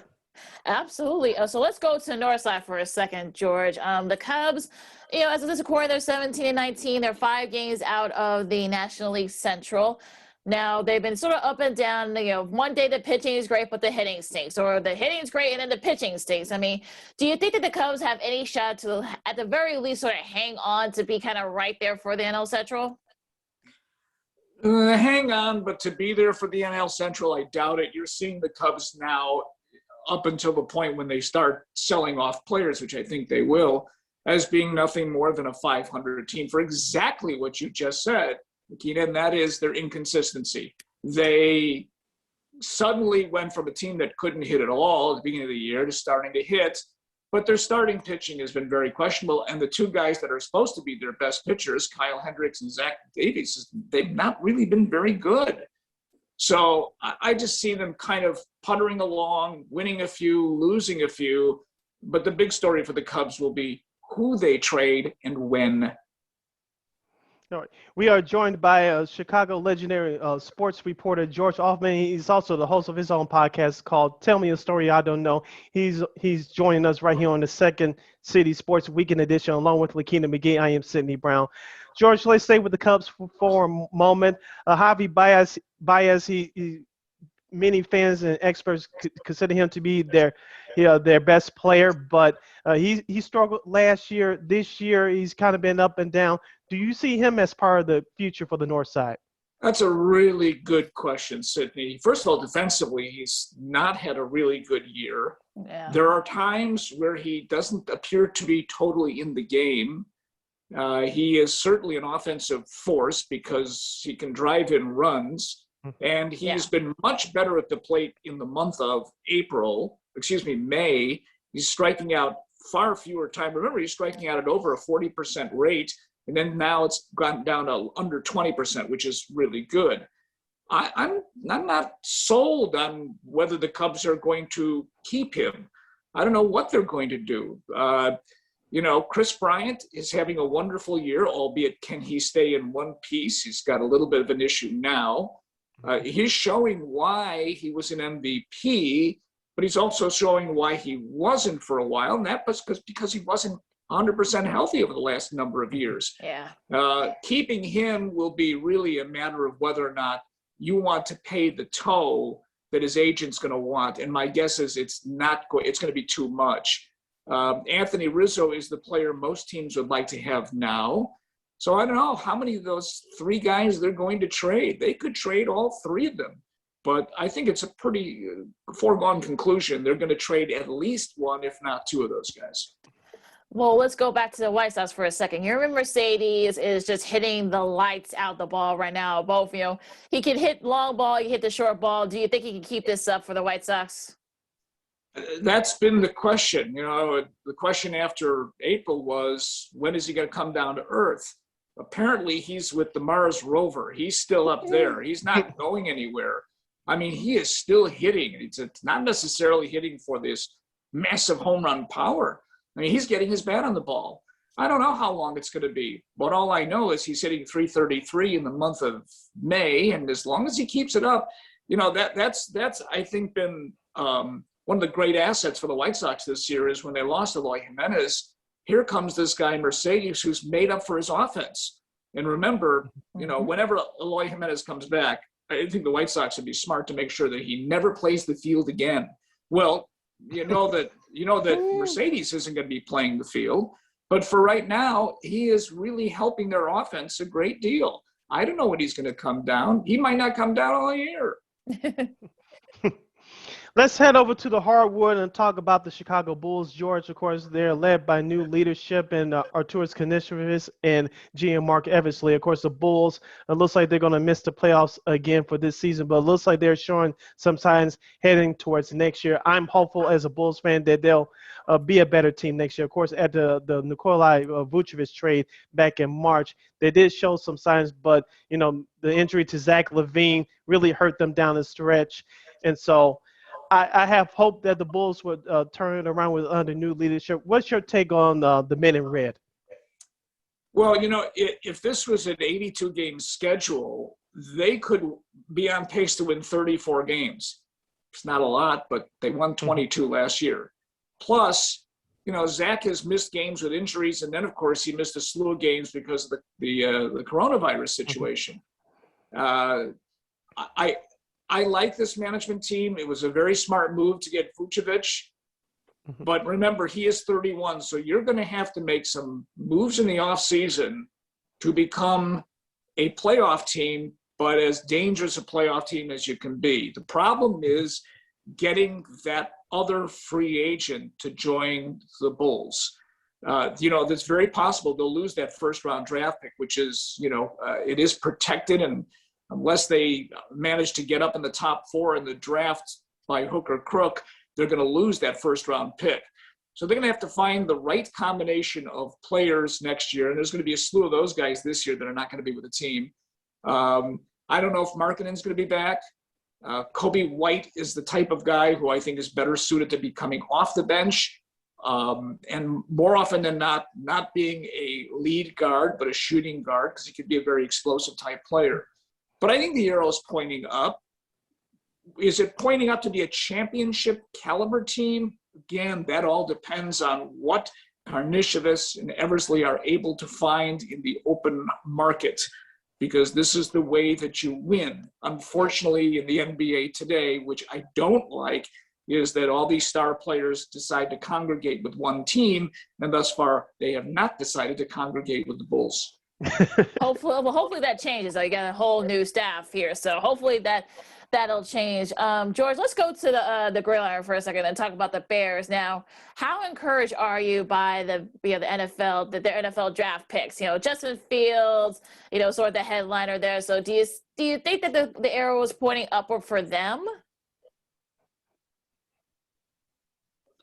absolutely. So let's go to the north side for a second, George. The Cubs, as of this recording, they're 17-19. They're 5 games out of the National League Central. Now, they've been sort of up and down. One day the pitching is great, but the hitting stinks. Or the hitting is great, and then the pitching stinks. I mean, do you think that the Cubs have any shot to, at the very least, sort of hang on to be kind of right there for the NL Central? Hang on, but to be there for the NL Central, I doubt it. You're seeing the Cubs now up until the point when they start selling off players, which I think they will, as being nothing more than a 500 team for exactly what you just said, Lakeena, and that is their inconsistency. They suddenly went from a team that couldn't hit at all at the beginning of the year to starting to hit, but their starting pitching has been very questionable. And the two guys that are supposed to be their best pitchers, Kyle Hendricks and Zach Davies, they've not really been very good. So I just see them kind of puttering along, winning a few, losing a few. But the big story for the Cubs will be who they trade and when. All right. We are joined by Chicago legendary sports reporter George Ofman. He's also the host of his own podcast called Tell Me a Story I Don't Know. He's joining us right here on the Second City Sports Weekend edition along with Lakeena McGee. I am Sidney Brown. George, let's stay with the Cubs for a moment. Javi Baez, many fans and experts consider him to be their best player, but he struggled last year. This year, he's kind of been up and down. Do you see him as part of the future for the North Side? That's a really good question, Sydney. First of all, defensively, he's not had a really good year. Yeah. There are times where he doesn't appear to be totally in the game. He is certainly an offensive force because he can drive in runs. And he's been much better at the plate in the month of May. He's striking out far fewer times. Remember, he's striking out at over a 40% rate. And then now it's gone down to under 20%, which is really good. I'm not sold on whether the Cubs are going to keep him. I don't know what they're going to do. Chris Bryant is having a wonderful year, albeit can he stay in one piece? He's got a little bit of an issue now. He's showing why he was an MVP, but he's also showing why he wasn't for a while, and that was because he wasn't 100% healthy over the last number of years. Yeah. Keeping him will be really a matter of whether or not you want to pay the toll that his agent's going to want, and my guess is it's going to be too much. Anthony Rizzo is the player most teams would like to have now. So I don't know how many of those three guys they're going to trade. They could trade all three of them. But I think it's a pretty foregone conclusion. They're going to trade at least one, if not two of those guys. Well, let's go back to the White Sox for a second. You remember Mercedes is just hitting the lights out the ball right now. Both, he can hit long ball, he can hit the short ball. Do you think he can keep this up for the White Sox? That's been the question. The question after April was, when is he going to come down to earth? Apparently, he's with the Mars rover. He's still up there. He's not going anywhere. I mean, he is still hitting. It's not necessarily hitting for this massive home run power. I mean, he's getting his bat on the ball. I don't know how long it's going to be, but all I know is he's hitting 333 in the month of May, and as long as he keeps it up, that's I think been one of the great assets for the White Sox this year is when they lost Eloy Jimenez. Here comes this guy, Mercedes, who's made up for his offense. And remember, whenever Eloy Jimenez comes back, I think the White Sox would be smart to make sure that he never plays the field again. Well, that Mercedes isn't going to be playing the field, but for right now, he is really helping their offense a great deal. I don't know when he's going to come down. He might not come down all year. Let's head over to the hardwood and talk about the Chicago Bulls. George, of course, they're led by new leadership in Arturas Kanishevich and GM Mark Eversley. Of course, the Bulls, it looks like they're going to miss the playoffs again for this season, but it looks like they're showing some signs heading towards next year. I'm hopeful as a Bulls fan that they'll be a better team next year. Of course, at the Nikolai Vucevic trade back in March, they did show some signs, but, the injury to Zach LaVine really hurt them down the stretch. And so I have hope that the Bulls would turn it around under new leadership. What's your take on the men in red? Well, if this was an 82-game schedule, they could be on pace to win 34 games. It's not a lot, but they won 22 last year. Plus, Zach has missed games with injuries, and then, of course, he missed a slew of games because of the coronavirus situation. I like this management team. It was a very smart move to get Vucevic. But remember, he is 31, so you're going to have to make some moves in the offseason to become a playoff team, but as dangerous a playoff team as you can be. The problem is getting that other free agent to join the Bulls. It's very possible they'll lose that first-round draft pick, which is, it is protected, and unless they manage to get up in the top 4 in the draft by hook or crook, they're going to lose that first-round pick. So they're going to have to find the right combination of players next year, and there's going to be a slew of those guys this year that are not going to be with the team. I don't know if Markkanen's going to be back. Kobe White is the type of guy who I think is better suited to be coming off the bench, and more often than not being a lead guard, but a shooting guard, because he could be a very explosive type player. But I think the arrow is pointing up. Is it pointing up to be a championship caliber team? Again, that all depends on what Karnisovas and Eversley are able to find in the open market, because this is the way that you win. Unfortunately, in the NBA today, which I don't like, is that all these star players decide to congregate with one team, and thus far they have not decided to congregate with the Bulls. Hopefully that changes. You got a whole new staff here, so hopefully that'll change. George, let's go to the gridiron for a second and talk about the Bears. Now, how encouraged are you by the NFL, their NFL draft picks? Justin Fields, sort of the headliner there. So do you think that the arrow is pointing upward for them?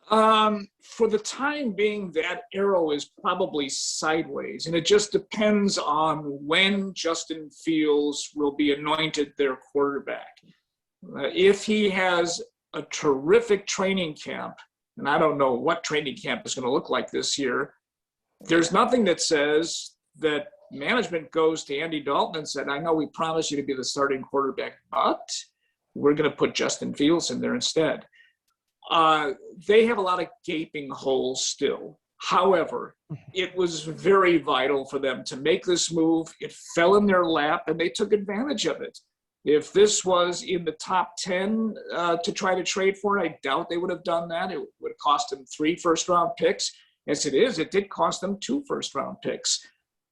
For the time being, that arrow is probably sideways, and it just depends on when Justin Fields will be anointed their quarterback. If he has a terrific training camp, and I don't know what training camp is going to look like this year, there's nothing that says that management goes to Andy Dalton and said, I know we promised you to be the starting quarterback, but we're going to put Justin Fields in there instead. They have a lot of gaping holes still. However, it was very vital for them to make this move. It fell in their lap, and they took advantage of it. If this was in the top 10 to try to trade for it, I doubt they would have done that. It would have cost them 3 first-round picks. As it is, it did cost them 2 first-round picks.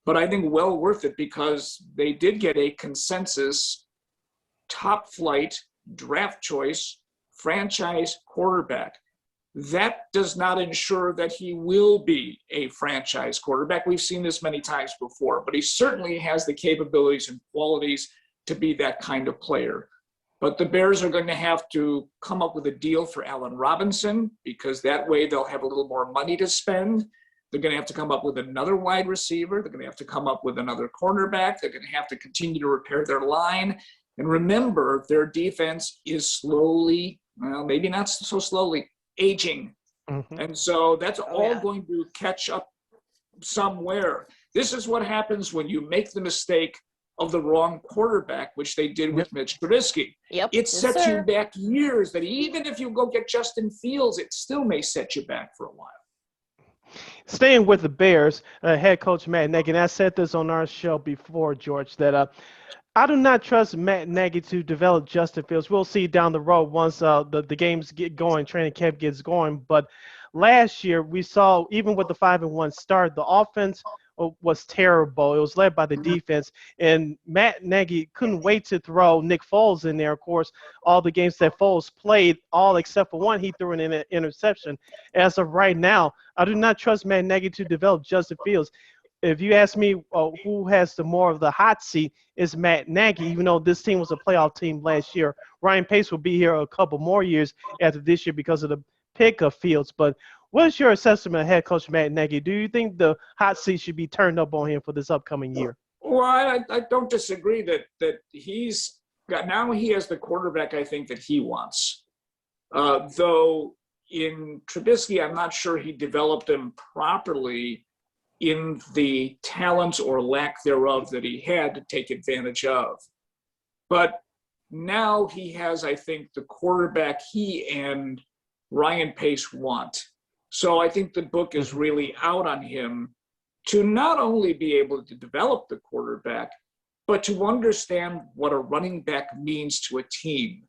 But I think well worth it because they did get a consensus top-flight draft choice franchise quarterback. That does not ensure that he will be a franchise quarterback. We've seen this many times before, but he certainly has the capabilities and qualities to be that kind of player. But the Bears are going to have to come up with a deal for Allen Robinson because that way they'll have a little more money to spend. They're going to have to come up with another wide receiver. They're going to have to come up with another cornerback. They're going to have to continue to repair their line. And remember, their defense is slowly, well, maybe not so slowly, aging. Mm-hmm. And so that's all going to catch up somewhere. This is what happens when you make the mistake of the wrong quarterback, which they did with Mitch Trubisky. It sets you back years that even if you go get Justin Fields, it still may set you back for a while. Staying with the Bears, head coach Matt Nagy, and I said this on our show before, George, that I do not trust Matt Nagy to develop Justin Fields. We'll see down the road once the games get going, training camp gets going. But last year we saw, even with the 5-1 start, the offense was terrible. It was led by the defense, and Matt Nagy couldn't wait to throw Nick Foles in there. Of course, all the games that Foles played, all except for one, he threw an interception. As of right now, I do not trust Matt Nagy to develop Justin Fields. If you ask me who has the more of the hot seat, is Matt Nagy, even though this team was a playoff team last year. Ryan Pace will be here a couple more years after this year because of the pick of Fields. But what is your assessment of head coach Matt Nagy? Do you think the hot seat should be turned up on him for this upcoming year? Well, I don't disagree that he's got, now he has the quarterback I think that he wants. Though in Trubisky, I'm not sure he developed him properly in the talents or lack thereof that he had to take advantage of. But now he has, I think, the quarterback he and Ryan Pace want. So I think the book is really out on him to not only be able to develop the quarterback, but to understand what a running back means to a team.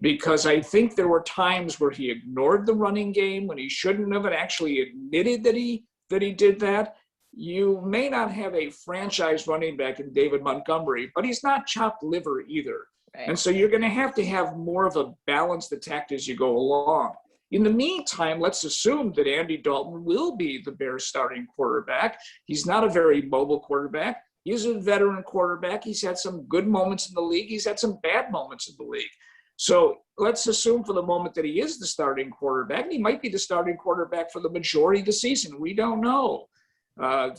Because I think there were times where he ignored the running game when he shouldn't have, and actually admitted that he did that. You may not have a franchise running back in David Montgomery, but he's not chopped liver either. Right. And so you're going to have more of a balanced attack as you go along. In the meantime, let's assume that Andy Dalton will be the Bears starting quarterback. He's not a very mobile quarterback. He's a veteran quarterback. He's had some good moments in the league. He's had some bad moments in the league. So let's assume for the moment that he is the starting quarterback. And he might be the starting quarterback for the majority of the season. We don't know.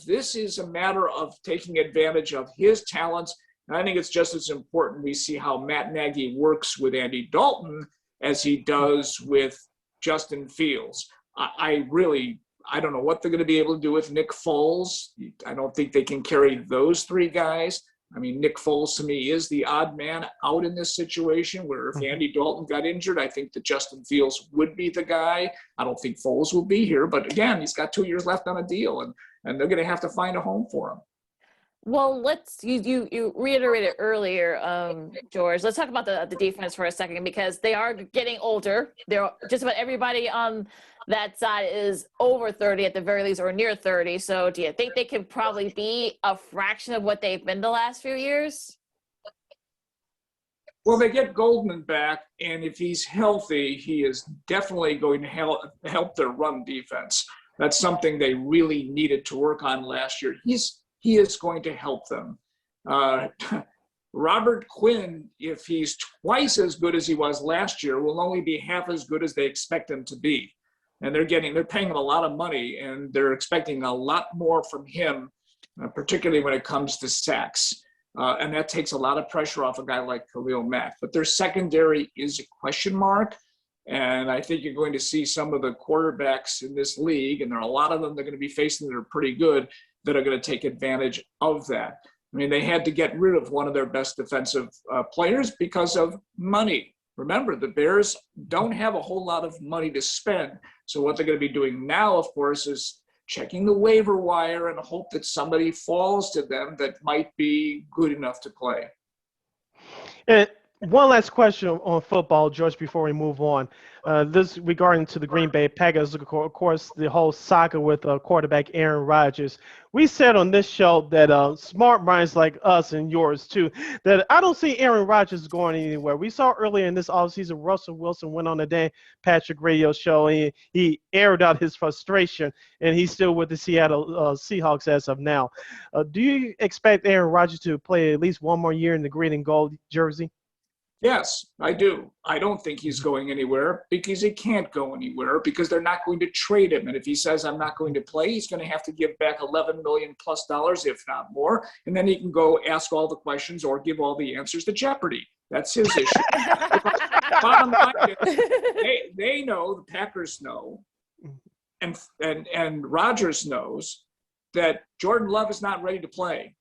This is a matter of taking advantage of his talents. And I think it's just as important we see how Matt Nagy works with Andy Dalton as he does with Justin Fields. I don't know what they're going to be able to do with Nick Foles. I don't think they can carry those 3 guys. I mean, Nick Foles to me is the odd man out in this situation where if Andy Dalton got injured, I think that Justin Fields would be the guy. I don't think Foles will be here, but again, he's got 2 years left on a deal and they're going to have to find a home for him. Well, you reiterated earlier, George. Let's talk about the defense for a second because they are getting older. They're just about everybody on that side is over 30 at the very least, or near 30. So, do you think they could probably be a fraction of what they've been the last few years? Well, they get Goldman back, and if he's healthy, he is definitely going to help their run defense. That's something they really needed to work on last year. He is going to help them. Robert Quinn, if he's twice as good as he was last year, will only be half as good as they expect him to be. And they're paying him a lot of money, and they're expecting a lot more from him, particularly when it comes to sacks. And that takes a lot of pressure off a guy like Khalil Mack. But their secondary is a question mark. And I think you're going to see some of the quarterbacks in this league, and there are a lot of them they're going to be facing that are pretty good, that are going to take advantage of that. I mean, they had to get rid of one of their best defensive players because of money. Remember, the Bears don't have a whole lot of money to spend. So what they're going to be doing now, of course, is checking the waiver wire and hope that somebody falls to them that might be good enough to play. And one last question on football, George, before we move on. This regarding to the Green Bay Packers, of course, the whole saga with quarterback Aaron Rodgers. We said on this show that smart minds like us and yours too, that I don't see Aaron Rodgers going anywhere. We saw earlier in this offseason, Russell Wilson went on the Dan Patrick radio show and he aired out his frustration, and he's still with the Seattle Seahawks as of now. Do you expect Aaron Rodgers to play at least one more year in the green and gold jersey? Yes, I do. I don't think he's going anywhere because he can't go anywhere because they're not going to trade him. And if he says, I'm not going to play, he's going to have to give back $11 million plus, if not more. And then he can go ask all the questions or give all the answers to Jeopardy. That's his issue. Bottom line is, they know, the Packers know, and Rodgers knows that Jordan Love is not ready to play.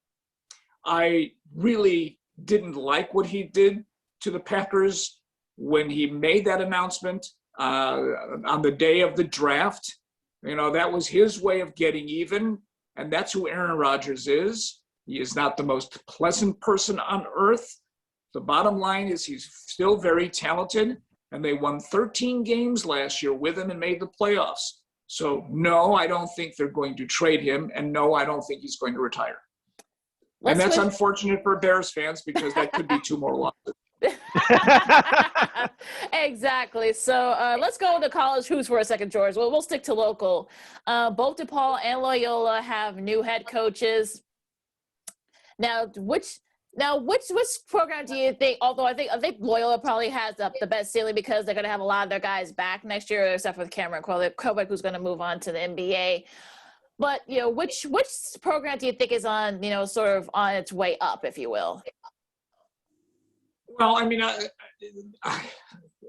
I really didn't like what he did to the Packers when he made that announcement on the day of the draft. You know, that was his way of getting even, and that's who Aaron Rodgers is. He is not the most pleasant person on earth. The bottom line is he's still very talented, and they won 13 games last year with him and made the playoffs. So no, I don't think they're going to trade him, and no, I don't think he's going to retire. And that's unfortunate for Bears fans because that could be 2 more losses. Exactly. So let's go to college hoops for a second, George. Well, we'll stick to local. Both DePaul and Loyola have new head coaches. Now, which program do you think? Although I think Loyola probably has the best ceiling because they're going to have a lot of their guys back next year, except for Cameron Kovac, who's going to move on to the NBA. But which program do you think is on sort of on its way up, if you will? Well, I mean,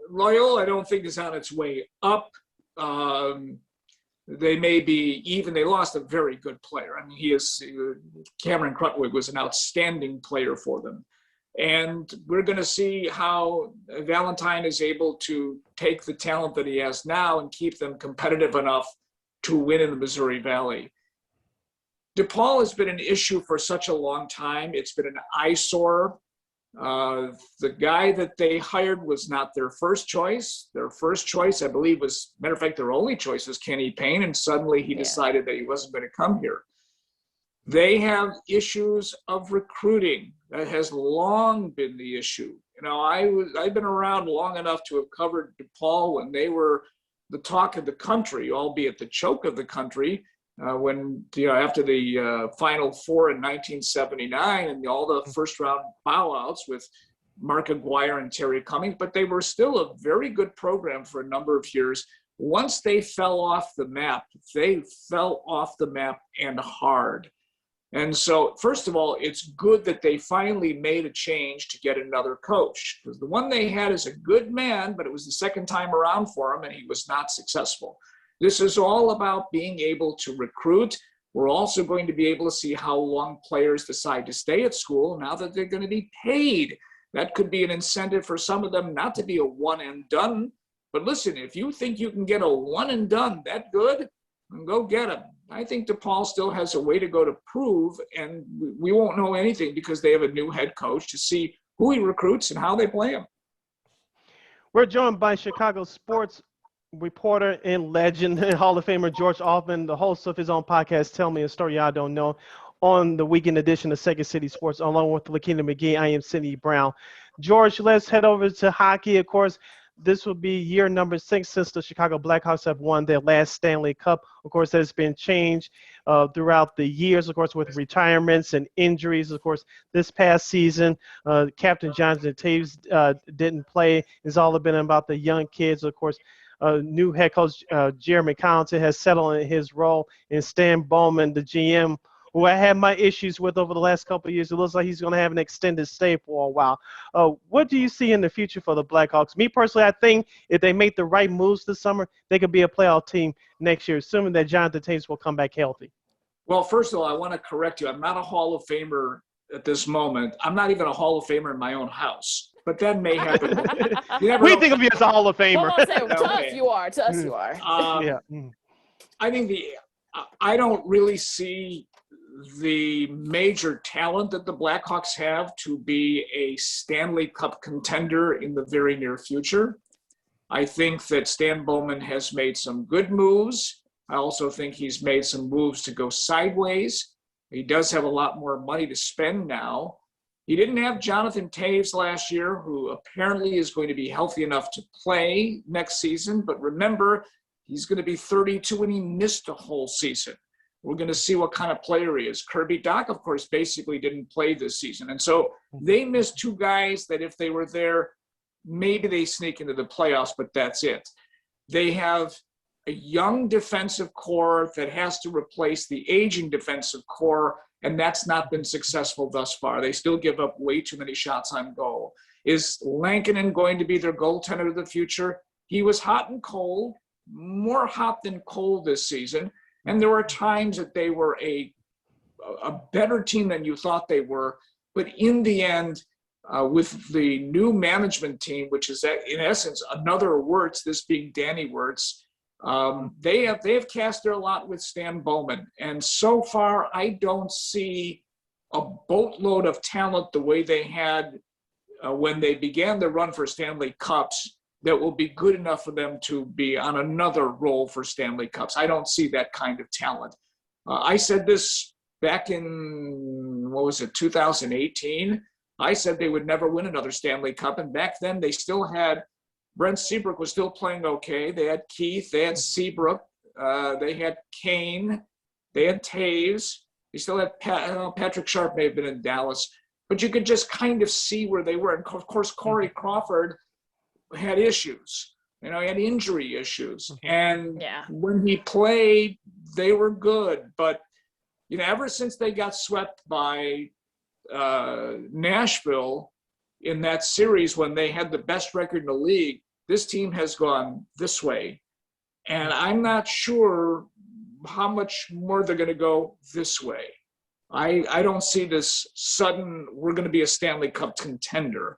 Loyola, I don't think is on its way up. They may be even. They lost a very good player. I mean, Cameron Krutwig was an outstanding player for them. And we're going to see how Valentine is able to take the talent that he has now and keep them competitive enough to win in the Missouri Valley. DePaul has been an issue for such a long time. It's been an eyesore. The guy that they hired was not their first choice. Their first choice, I believe, matter of fact, their only choice was Kenny Payne, and suddenly he decided that he wasn't going to come here. They have issues of recruiting. That has long been the issue. I've been around long enough to have covered DePaul when they were the talk of the country, albeit the choke of the country. When after the Final Four in 1979 and all the first round bowouts with Mark Aguirre and Terry Cummings, but they were still a very good program for a number of years. Once they fell off the map, and hard. And so, first of all, it's good that they finally made a change to get another coach, because the one they had is a good man, but it was the second time around for him and he was not successful. This is all about being able to recruit. We're also going to be able to see how long players decide to stay at school now that they're going to be paid. That could be an incentive for some of them not to be a one and done. But listen, if you think you can get a one and done that good, then go get them. I think DePaul still has a way to go to prove, and we won't know anything because they have a new head coach to see who he recruits and how they play him. We're joined by Chicago sports reporter and legend and Hall of Famer George Ofman, the host of his own podcast, Tell Me a Story I Don't Know, on the weekend edition of Second City Sports, along with Lakeena McGee. I am Sidney Brown. George, let's head over to hockey. Of course, this will be year number 6 since the Chicago Blackhawks have won their last Stanley Cup. Of course, there's been change throughout the years, of course, with retirements and injuries. Of course, this past season, Captain Jonathan Taves didn't play. It's all been about the young kids. Of course, new head coach Jeremy Collinson has settled in his role, and Stan Bowman, the GM, who I had my issues with over the last couple of years. It looks like he's going to have an extended stay for a while. What do you see in the future for the Blackhawks? Me personally, I think if they make the right moves this summer, they could be a playoff team next year, assuming that Jonathan Taves will come back healthy. Well, first of all, I want to correct you. I'm not a Hall of Famer at this moment. I'm not even a Hall of Famer in my own house. But that may happen. You never We know. think of you as a Hall of Famer. Well, to us Okay. you are. To us you are. Yeah. I think I don't really see the major talent that the Blackhawks have to be a Stanley Cup contender in the very near future. I think that Stan Bowman has made some good moves. I also think he's made some moves to go sideways. He does have a lot more money to spend now. He didn't have Jonathan Taves last year, who apparently is going to be healthy enough to play next season. But remember, he's going to be 32 and he missed a whole season. We're going to see what kind of player he is. Kirby Dach, of course, basically didn't play this season. And so they missed two guys that if they were there, maybe they sneak into the playoffs, but that's it. They have a young defensive core that has to replace the aging defensive core, and that's not been successful thus far. They still give up way too many shots on goal. Is Lankinen going to be their goaltender of the future? He was hot and cold, more hot than cold this season, and there were times that they were a better team than you thought they were, but in the end, with the new management team, which is in essence another Wirtz, this being Danny Wirtz, they have cast their lot with Stan Bowman, and so far I don't see a boatload of talent the way they had when they began the run for Stanley Cups that will be good enough for them to be on another roll for Stanley Cups. I don't see that kind of talent. I said this back in 2018. I said they would never win another Stanley Cup, and back then they still had Brent Seabrook was still playing okay. They had Keith, they had Seabrook, they had Kane, they had Taves. They still had Patrick Sharp may have been in Dallas, but you could just kind of see where they were. And of course, Corey Crawford had issues. He had injury issues. And when he played, they were good. But, ever since they got swept by Nashville in that series when they had the best record in the league, this team has gone this way. And I'm not sure how much more they're going to go this way. I don't see this sudden, we're going to be a Stanley Cup contender.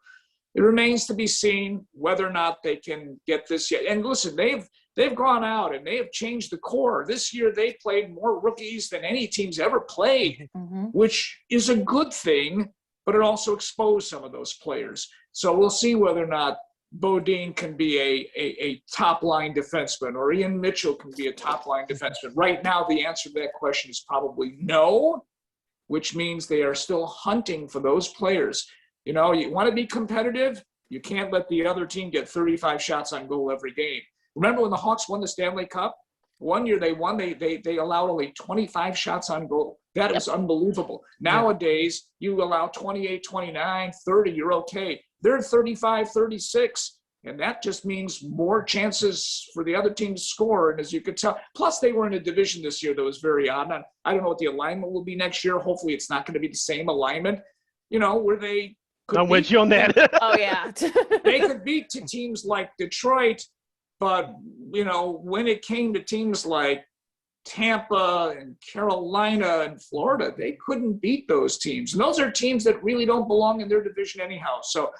It remains to be seen whether or not they can get this yet. And listen, they've gone out and they have changed the core. This year they played more rookies than any team's ever played, which is a good thing, but it also exposed some of those players. So we'll see whether or not Bodine can be a top-line defenseman or Ian Mitchell can be a top-line defenseman. Right now, the answer to that question is probably no, which means they are still hunting for those players. You want to be competitive, you can't let the other team get 35 shots on goal every game. Remember when the Hawks won the Stanley Cup? One year they won, they allowed only 25 shots on goal. That is unbelievable. Nowadays, you allow 28, 29, 30, you're okay. They're 35, 36, and that just means more chances for the other team to score. And as you could tell, plus they were in a division this year that was very odd. I don't know what the alignment will be next year. Hopefully it's not going to be the same alignment, where they could I'm with you on that. Oh, yeah. they could beat teams like Detroit, but, when it came to teams like Tampa and Carolina and Florida, they couldn't beat those teams. And those are teams that really don't belong in their division anyhow. So,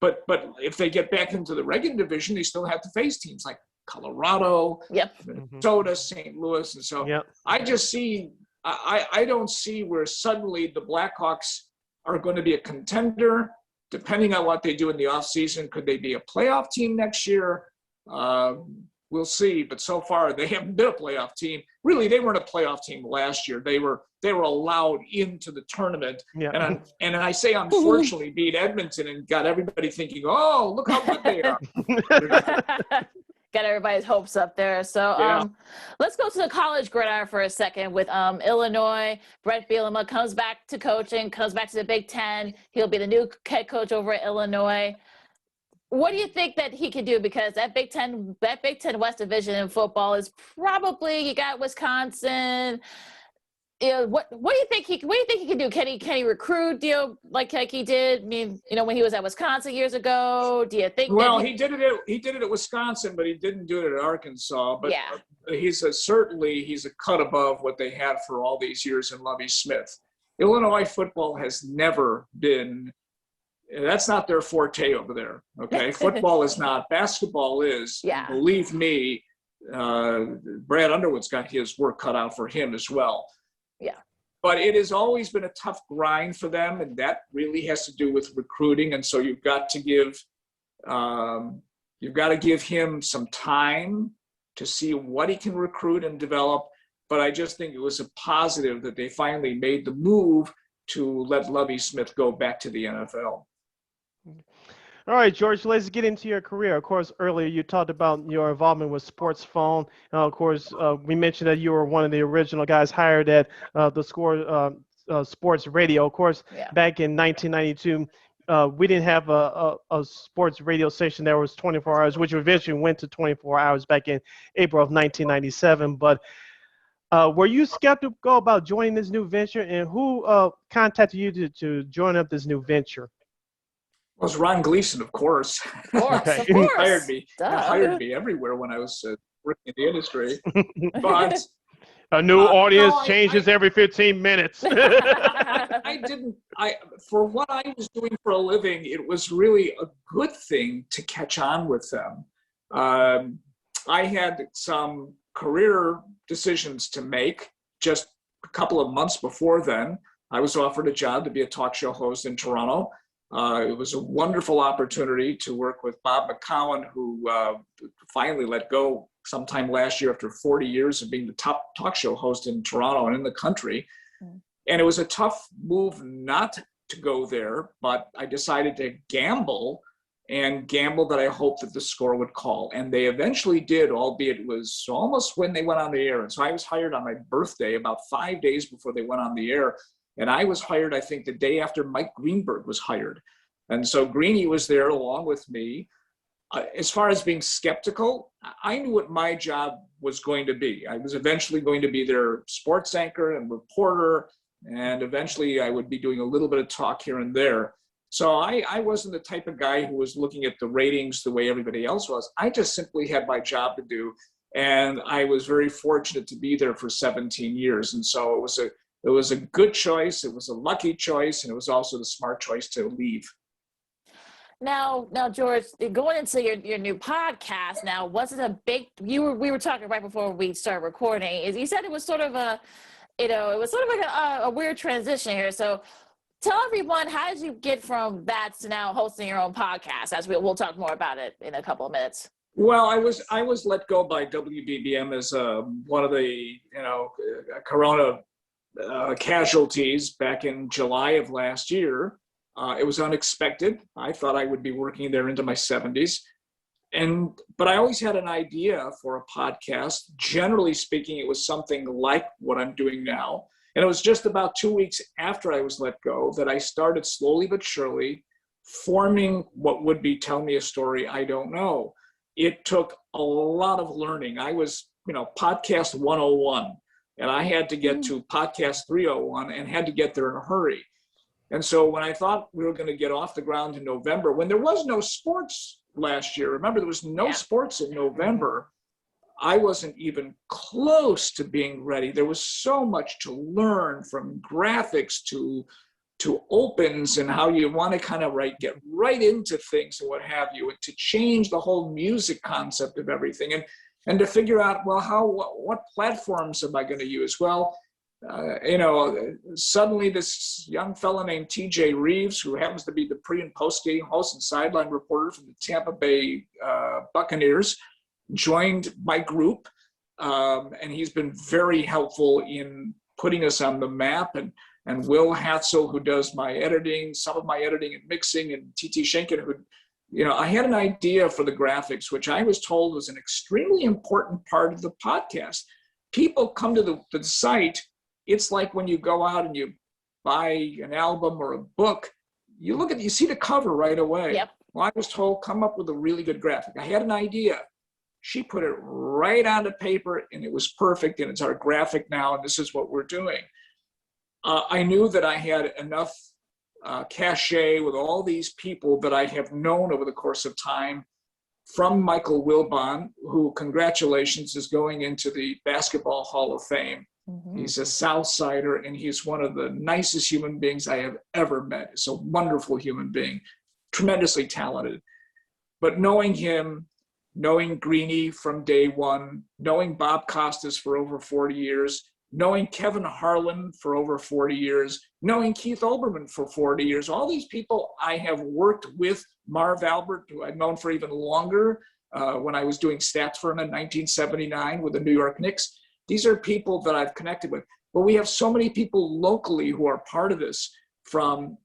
but if they get back into the regular division, they still have to face teams like Colorado, Minnesota, St. Louis. And so I just see, I don't see where suddenly the Blackhawks are going to be a contender, depending on what they do in the offseason. Could they be a playoff team next year? We'll see, but so far they haven't been a playoff team. Really, they weren't a playoff team last year. They were allowed into the tournament, and I say unfortunately beat Edmonton and got everybody thinking, oh, look how good they are. Got everybody's hopes up there. So let's go to the college gridiron for a second with Illinois. Brett Bielema comes back to coaching, comes back to the Big Ten. He'll be the new head coach over at Illinois. What do you think that he can do? Because that Big Ten West Division in football is probably, you got Wisconsin. what do you think he can do? Can he recruit, like he did? I mean, when he was at Wisconsin years ago. Do you think? Well, he did it at Wisconsin, but he didn't do it at Arkansas. But yeah, he's a cut above what they had for all these years in Lovie Smith. Illinois football has never been. That's not their forte over there. Okay, football is not. Basketball is. Yeah. Believe me, Brad Underwood's got his work cut out for him as well. Yeah. But it has always been a tough grind for them, and that really has to do with recruiting. And so you've got to give him some time to see what he can recruit and develop. But I just think it was a positive that they finally made the move to let Lovie Smith go back to the NFL. All right, George, let's get into your career. Of course, earlier you talked about your involvement with Sports Phone. Of course, we mentioned that you were one of the original guys hired at the Score Sports Radio. Of course, back in 1992, we didn't have a sports radio station that was 24 hours, which eventually went to 24 hours back in April of 1997. But were you skeptical about joining this new venture, and who contacted you to join up this new venture? It was Ron Gleason, of course. Of course. He hired me everywhere when I was working in the industry. But a new audience changes every 15 minutes. For what I was doing for a living, it was really a good thing to catch on with them. I had some career decisions to make. Just a couple of months before then, I was offered a job to be a talk show host in Toronto. It was a wonderful opportunity to work with Bob McCowan, who finally let go sometime last year after 40 years of being the top talk show host in Toronto and in the country. And it was a tough move not to go there, but I decided to gamble that I hoped that the Score would call. And they eventually did, albeit it was almost when they went on the air. And so I was hired on my birthday, about 5 days before they went on the air. And I was hired, I think, the day after Mike Greenberg was hired. And so Greeny was there along with me. As far as being skeptical, I knew what my job was going to be. I was eventually going to be their sports anchor and reporter, and eventually I would be doing a little bit of talk here and there. So I wasn't the type of guy who was looking at the ratings the way everybody else was. I just simply had my job to do. And I was very fortunate to be there for 17 years. And so it was a good choice, it was a lucky choice, and it was also the smart choice to leave. Now, George, going into your new podcast now, was it a big? We were talking right before we started recording. You said it was sort of a weird transition here. So, tell everyone, how did you get from that to now hosting your own podcast? As we'll talk more about it in a couple of minutes. Well, I was let go by WBBM as one of the Corona casualties back in July of last year. It was unexpected. I thought I would be working there into my 70s. But I always had an idea for a podcast. Generally speaking, it was something like what I'm doing now. And it was just about 2 weeks after I was let go that I started slowly but surely forming what would be Tell Me a Story I Don't Know. It took a lot of learning. I was, podcast 101. And I had to get to podcast 301 and had to get there in a hurry. And so when I thought we were going to get off the ground in November, when there was no sports last year, remember there was no sports in November, I wasn't even close to being ready. There was so much to learn, from graphics to opens and how you want to kind of get right into things and what have you, and to change the whole music concept of everything. And to figure out, what platforms am I going to use? Well, suddenly this young fella named TJ Reeves, who happens to be the pre and post game host and sideline reporter from the Tampa Bay Buccaneers, joined my group. And he's been very helpful in putting us on the map. And Will Hatzel, who does my editing, some of my editing and mixing, and TT Schenken, who, I had an idea for the graphics, which I was told was an extremely important part of the podcast. People come to the site. It's like when you go out and you buy an album or a book, you see the cover right away. Yep. Well, I was told, come up with a really good graphic. I had an idea. She put it right onto paper, and it was perfect, and it's our graphic now, and this is what we're doing. I knew that I had enough cachet with all these people that I have known over the course of time, from Michael Wilbon, who, congratulations, is going into the Basketball Hall of Fame. Mm-hmm. He's a South Sider, and he's one of the nicest human beings I have ever met. He's a wonderful human being, tremendously talented. But knowing him, knowing Greeny from day one, knowing Bob Costas for over 40 years, knowing Kevin Harlan for over 40 years, knowing Keith Olbermann for 40 years, all these people I have worked with, Marv Albert, who I've known for even longer, when I was doing stats for him in 1979 with the New York Knicks. These are people that I've connected with. But we have so many people locally who are part of this, from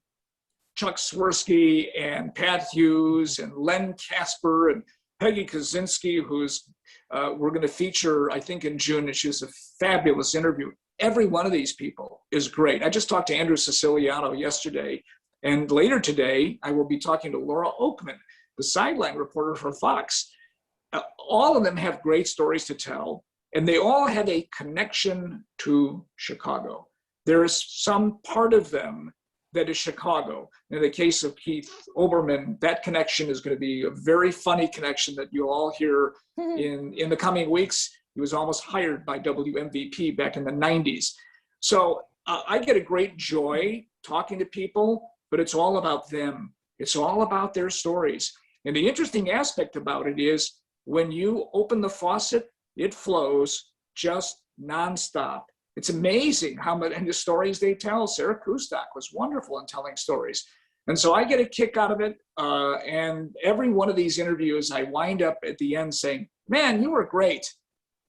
Chuck Swirsky and Pat Hughes and Len Casper and Peggy Kaczynski, who's we're going to feature, I think, in June, and she was a fabulous interview. Every one of these people is great. I just talked to Andrew Siciliano yesterday, and later today, I will be talking to Laura Oakman, the sideline reporter for Fox. All of them have great stories to tell, and they all have a connection to Chicago. There is some part of them that is Chicago. In the case of Keith Olbermann, that connection is going to be a very funny connection that you'll all hear in the coming weeks. He was almost hired by WMVP back in the 90s. So I get a great joy talking to people, but it's all about them. It's all about their stories. And the interesting aspect about it is when you open the faucet, it flows just nonstop. It's amazing how much, and the stories they tell. Sarah Kustak was wonderful in telling stories. And so I get a kick out of it. And every one of these interviews, I wind up at the end saying, man, you were great.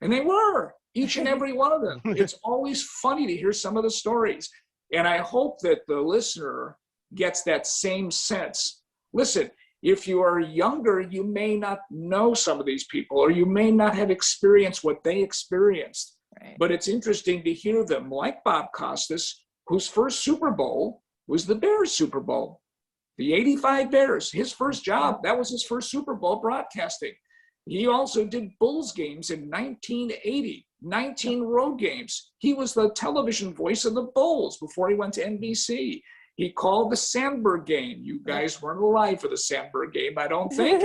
And they were, each and every one of them. It's always funny to hear some of the stories. And I hope that the listener gets that same sense. Listen, if you are younger, you may not know some of these people, or you may not have experienced what they experienced. Right. But it's interesting to hear them, like Bob Costas, whose first Super Bowl was the Bears Super Bowl. The 85 Bears, his first job, that was his first Super Bowl broadcasting. He also did Bulls games in 1980, 19 road games. He was the television voice of the Bulls before he went to NBC. He called the Sandberg game. You guys weren't alive for the Sandberg game, I don't think.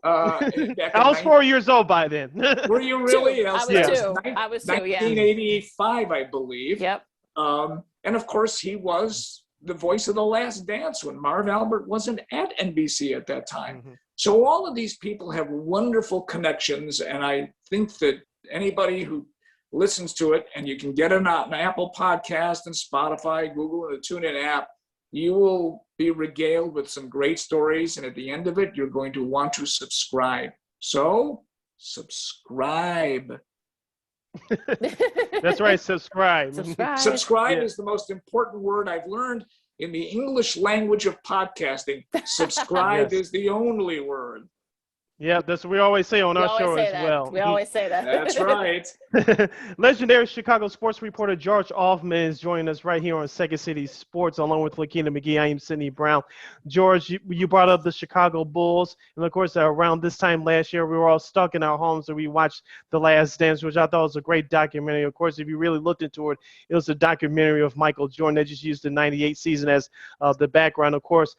I was 4 years old by then. Were you really? I was two. I was two, yeah. 1985, I believe. Yep. And of course, he was the voice of The Last Dance when Marv Albert wasn't at NBC at that time. Mm-hmm. So all of these people have wonderful connections, and I think that anybody who listens to it, and you can get it on an Apple Podcast and Spotify, Google, and the TuneIn app, you will be regaled with some great stories, and at the end of it, you're going to want to subscribe. So, subscribe. That's right, subscribe. Subscribe is the most important word I've learned in the English language of podcasting. Subscribe is the only word. Yeah, that's what we always say on our show as well. We always say that. That's right. Legendary Chicago sports reporter George Ofman is joining us right here on Second City Sports, along with Lakeena McGee. I am Sidney Brown. George, you brought up the Chicago Bulls, and of course, around this time last year, we were all stuck in our homes and we watched The Last Dance, which I thought was a great documentary. Of course, if you really looked into it, it was a documentary of Michael Jordan. They just used the '98 season as the background. Of course,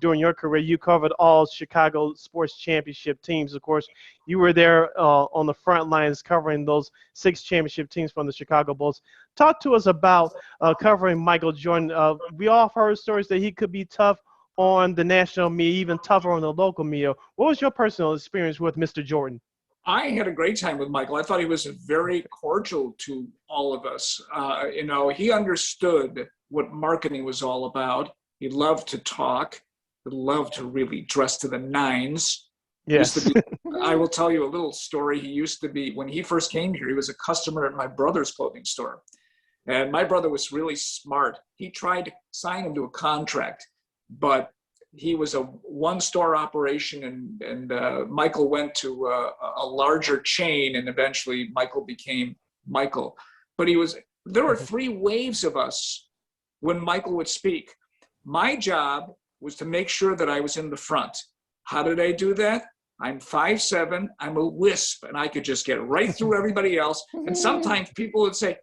during your career, you covered all Chicago sports championship teams. Of course, you were there on the front lines covering those 6 championship teams from the Chicago Bulls. Talk to us about covering Michael Jordan. We all heard stories that he could be tough on the national media, even tougher on the local media. What was your personal experience with Mr. Jordan? I had a great time with Michael. I thought he was very cordial to all of us. He understood what marketing was all about. He loved to talk. He loved to really dress to the nines. Yes. I will tell you a little story. He used to be, when he first came here, he was a customer at my brother's clothing store. And my brother was really smart. He tried to sign him to a contract, but he was a one-store operation, and Michael went to a larger chain, and eventually Michael became Michael. But there were 3 waves of us when Michael would speak. My job was to make sure that I was in the front. How did I do that? I'm 5'7", I'm a wisp, and I could just get right through everybody else. And sometimes people would say,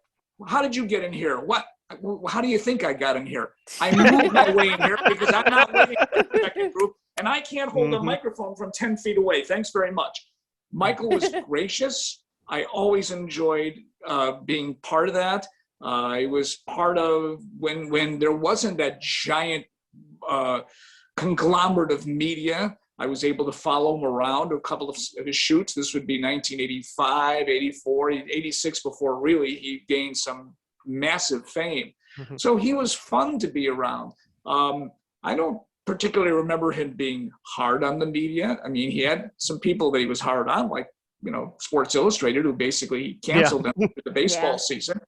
how did you get in here? What? Well, how do you think I got in here? I moved my way in here because I'm not waiting for the second group, and I can't hold a microphone from 10 feet away. Thanks very much. Michael was gracious. I always enjoyed being part of that. I was part of when there wasn't that giant conglomerate of media. I was able to follow him around a couple of his shoots. This would be 1985, 84, 86 before really he gained some massive fame. So he was fun to be around. I don't particularly remember him being hard on the media. I mean, he had some people that he was hard on, like, Sports Illustrated, who basically canceled him for the baseball season.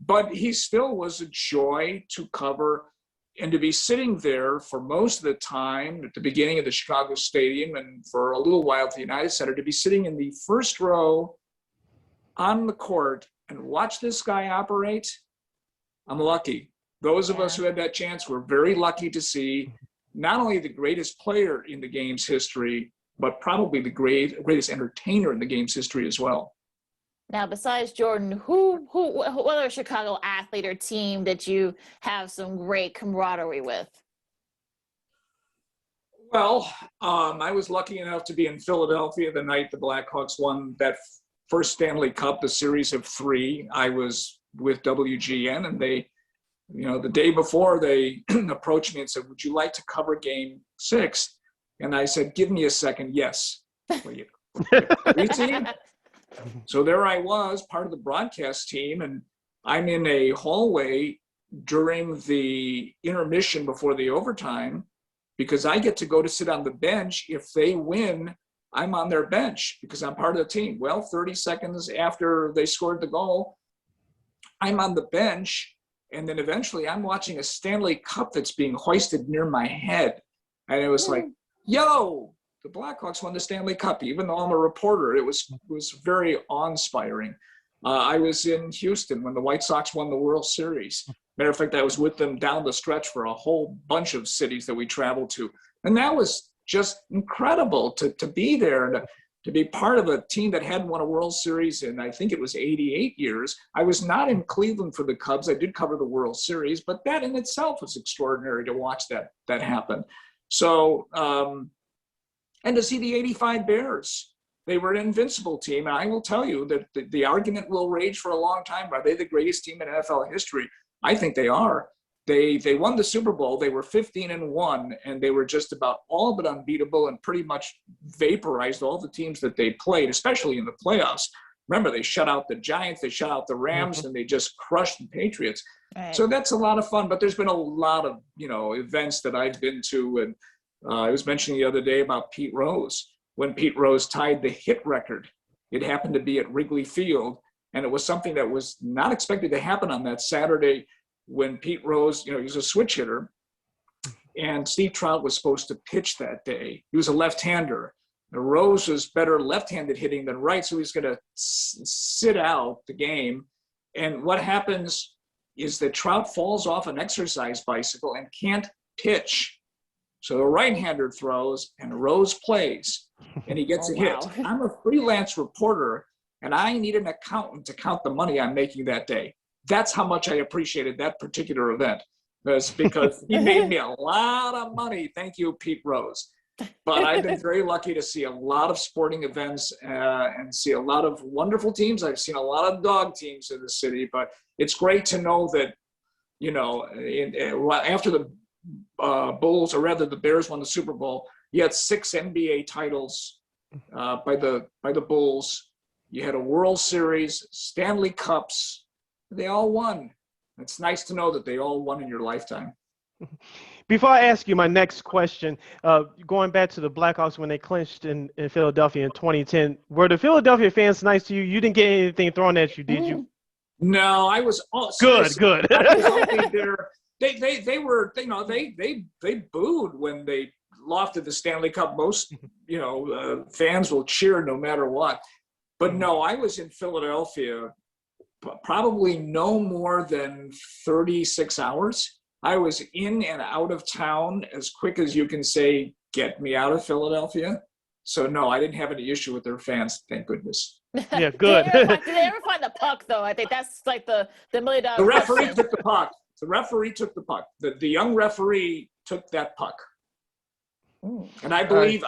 But he still was a joy to cover, and to be sitting there for most of the time at the beginning of the Chicago Stadium and for a little while at the United Center, to be sitting in the first row on the court and watch this guy operate, I'm lucky. Those of us who had that chance were very lucky to see not only the greatest player in the game's history, but probably the greatest entertainer in the game's history as well. Now, besides Jordan, what other Chicago athlete or team that you have some great camaraderie with? Well, I was lucky enough to be in Philadelphia the night the Blackhawks won that first Stanley Cup, the series of 3. I was with WGN, and they, the day before, they approached me and said, "Would you like to cover Game 6?" And I said, "Give me a second." Yes. So there I was, part of the broadcast team, and I'm in a hallway during the intermission before the overtime, because I get to go to sit on the bench. If they win, I'm on their bench because I'm part of the team. Well, 30 seconds after they scored the goal, I'm on the bench, and then eventually I'm watching a Stanley Cup that's being hoisted near my head. And it was like, yo, the Blackhawks won the Stanley Cup. Even though I'm a reporter, it was very awe-inspiring. I was in Houston when the White Sox won the World Series. Matter of fact, I was with them down the stretch for a whole bunch of cities that we traveled to. And that was just incredible to be there and to be part of a team that hadn't won a World Series in, I think it was 88 years. I was not in Cleveland for the Cubs. I did cover the World Series, but that in itself was extraordinary to watch that happen. So, and to see the 85 Bears. They were an invincible team, and I will tell you that the argument will rage for a long time. Are they the greatest team in NFL history? I think they are. They won the Super Bowl. They were 15-1, and they were just about all but unbeatable and pretty much vaporized all the teams that they played, especially in the playoffs. Remember, they shut out the Giants, they shut out the Rams, and they just crushed the Patriots. Right. So that's a lot of fun, but there's been a lot of, events that I've been to, and I was mentioning the other day about Pete Rose. When Pete Rose tied the hit record, it happened to be at Wrigley Field, and it was something that was not expected to happen on that Saturday when Pete Rose, he was a switch hitter, and Steve Trout was supposed to pitch that day. He was a left-hander. Rose was better left-handed hitting than right, so he's going to sit out the game. And what happens is that Trout falls off an exercise bicycle and can't pitch. So the right-hander throws, and Rose plays, and he gets a hit. I'm a freelance reporter, and I need an accountant to count the money I'm making that day. That's how much I appreciated that particular event. That's because he made me a lot of money. Thank you, Pete Rose. But I've been very lucky to see a lot of sporting events and see a lot of wonderful teams. I've seen a lot of dog teams in the city, but it's great to know that, after the Bulls, or rather the Bears won the Super Bowl, you had 6 NBA titles by the Bulls. You had a World Series, Stanley Cups. They all won. It's nice to know that they all won in your lifetime. Before I ask you my next question, going back to the Blackhawks when they clinched in Philadelphia in 2010, were the Philadelphia fans nice to you? You didn't get anything thrown at you, did you? No, I was good. I was only there. They were, they booed when they lofted the Stanley Cup. Most, fans will cheer no matter what. But no, I was in Philadelphia probably no more than 36 hours. I was in and out of town as quick as you can say, get me out of Philadelphia. So no, I didn't have any issue with their fans, thank goodness. Yeah, good. Did they ever find the puck, though? I think that's like the $1 million The referee question. took the puck. The referee took the puck. The young referee took that puck. And I believe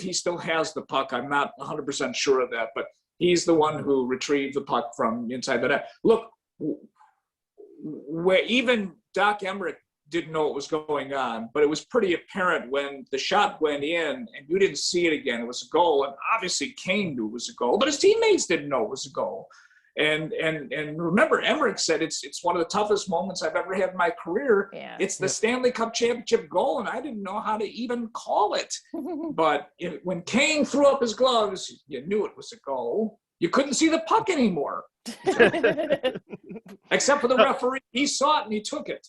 he still has the puck. I'm not 100% sure of that, but he's the one who retrieved the puck from inside the net. Look, where even Doc Emmerich didn't know what was going on, but it was pretty apparent when the shot went in and you didn't see it again. It was a goal, and obviously Kane knew it was a goal, but his teammates didn't know it was a goal. And remember, Emmerich said it's one of the toughest moments I've ever had in my career. Yeah. It's the Stanley Cup championship goal, and I didn't know how to even call it. But when Kane threw up his gloves, you knew it was a goal. You couldn't see the puck anymore, except for the referee. He saw it and he took it.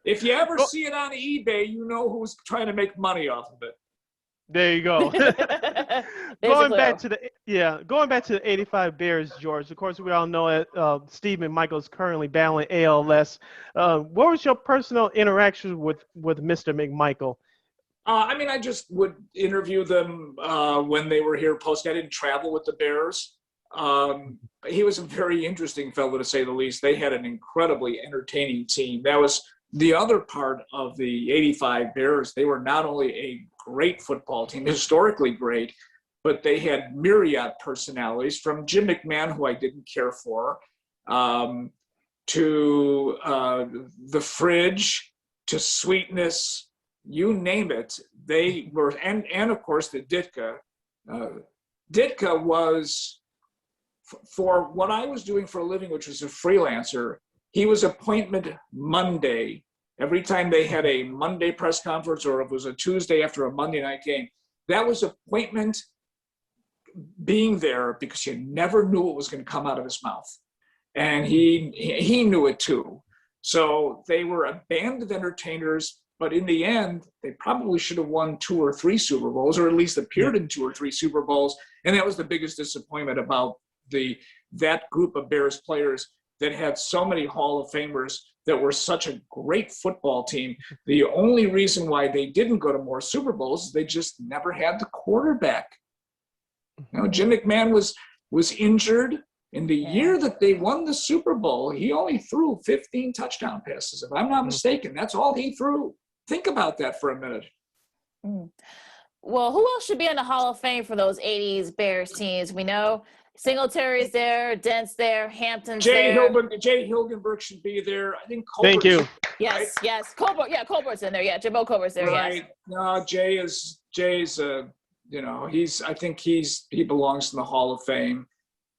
If you ever see it on eBay, you know who's trying to make money off of it. There you go. Going back to the '85 Bears, George. Of course, we all know it. Steve McMichael is currently battling ALS. What was your personal interaction with Mr. McMichael? I just would interview them when they were here post. I didn't travel with the Bears. He was a very interesting fellow, to say the least. They had an incredibly entertaining team. That was the other part of the '85 Bears. They were not only a great football team, historically great, but they had myriad personalities, from Jim McMahon, who I didn't care for, to the Fridge, to Sweetness, you name it. They were, and of course the Ditka. Ditka was, for what I was doing for a living, which was a freelancer, he was appointment Monday. Every time they had a Monday press conference, or if it was a Tuesday after a Monday night game, that was appointment being there, because you never knew what was going to come out of his mouth. And he knew it too. So they were a band of entertainers, but in the end, they probably should have won 2 or 3 Super Bowls, or at least appeared in 2 or 3 Super Bowls. And that was the biggest disappointment about that group of Bears players that had so many Hall of Famers, that were such a great football team. The only reason why they didn't go to more Super Bowls is they just never had the quarterback. Jim McMahon was injured. In the year that they won the Super Bowl, he only threw 15 touchdown passes. If I'm not mistaken, that's all he threw. Think about that for a minute. Well, who else should be in the Hall of Fame for those '80s Bears teams? We know Singletary's there, Dent's there, Hampton's Jay there. Jay Hilgenberg should be there. I think Colbert. Thank you. Yes, right? yes. Colbert, Colbert's in there. Yeah, Jimbo Colbert's there. Right. Yes. No, Jay's I think he belongs in the Hall of Fame.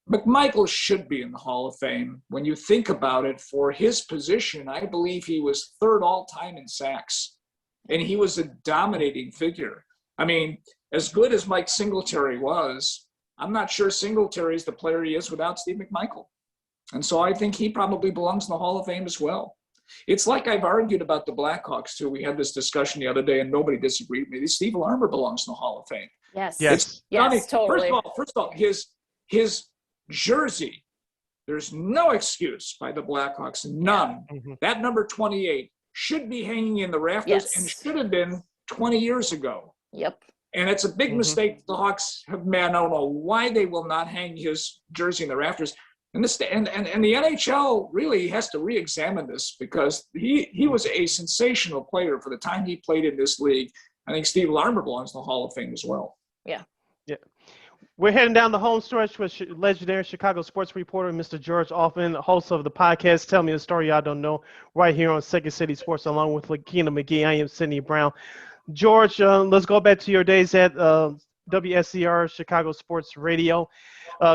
McMichael should be in the Hall of Fame. When you think about it, for his position, I believe he was 3rd all time in sacks, and he was a dominating figure. I mean, as good as Mike Singletary was, I'm not sure Singletary is the player he is without Steve McMichael. And so I think he probably belongs in the Hall of Fame as well. It's like I've argued about the Blackhawks too. We had this discussion the other day and nobody disagreed with me. Steve Larmer belongs in the Hall of Fame. Yes. Yes. Yes, totally. First of all, his jersey, there's no excuse by the Blackhawks, none. That number 28 should be hanging in the rafters and should have been 20 years ago. Yep. And it's a big mistake the Hawks have made. I don't know why they will not hang his jersey in the rafters. And the NHL really has to re-examine this, because he was a sensational player for the time he played in this league. I think Steve Larmer belongs in the Hall of Fame as well. Yeah. Yeah. We're heading down the home stretch with legendary Chicago sports reporter, Mr. George Ofman, host of the podcast Tell Me a Story I Don't Know, right here on Second City Sports, along with Lakeena McGee. I am Sidney Brown. George, let's go back to your days at WSCR, Chicago Sports Radio.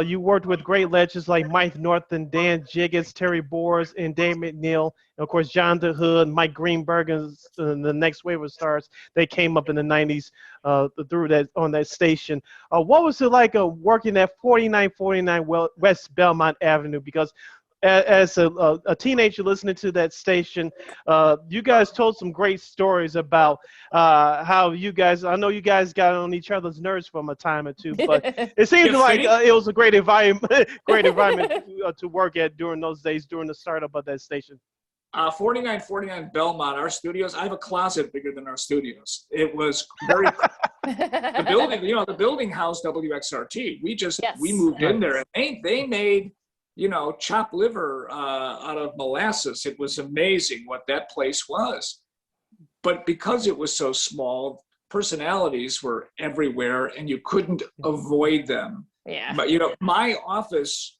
You worked with great legends like Mike Norton, Dan Jiggets, Terry Boers, and Dave McNeil. And of course, John DeHood, Mike Greenberg, and the next wave of stars. They came up in the 90s through that on that station. What was it like working at 4949 West Belmont Avenue? Because as a teenager listening to that station, you guys told some great stories about how you guys, I know you guys got on each other's nerves from a time or two, but it seems like it was a great environment to work at during those days, during the startup of that station. 4949 Belmont, our studios, I have a closet bigger than our studios. It was very, the building, the building housed WXRT. We moved in there, and they made, chopped liver out of molasses. It was amazing what that place was. But because it was so small, personalities were everywhere and you couldn't avoid them. Yeah. But, my office,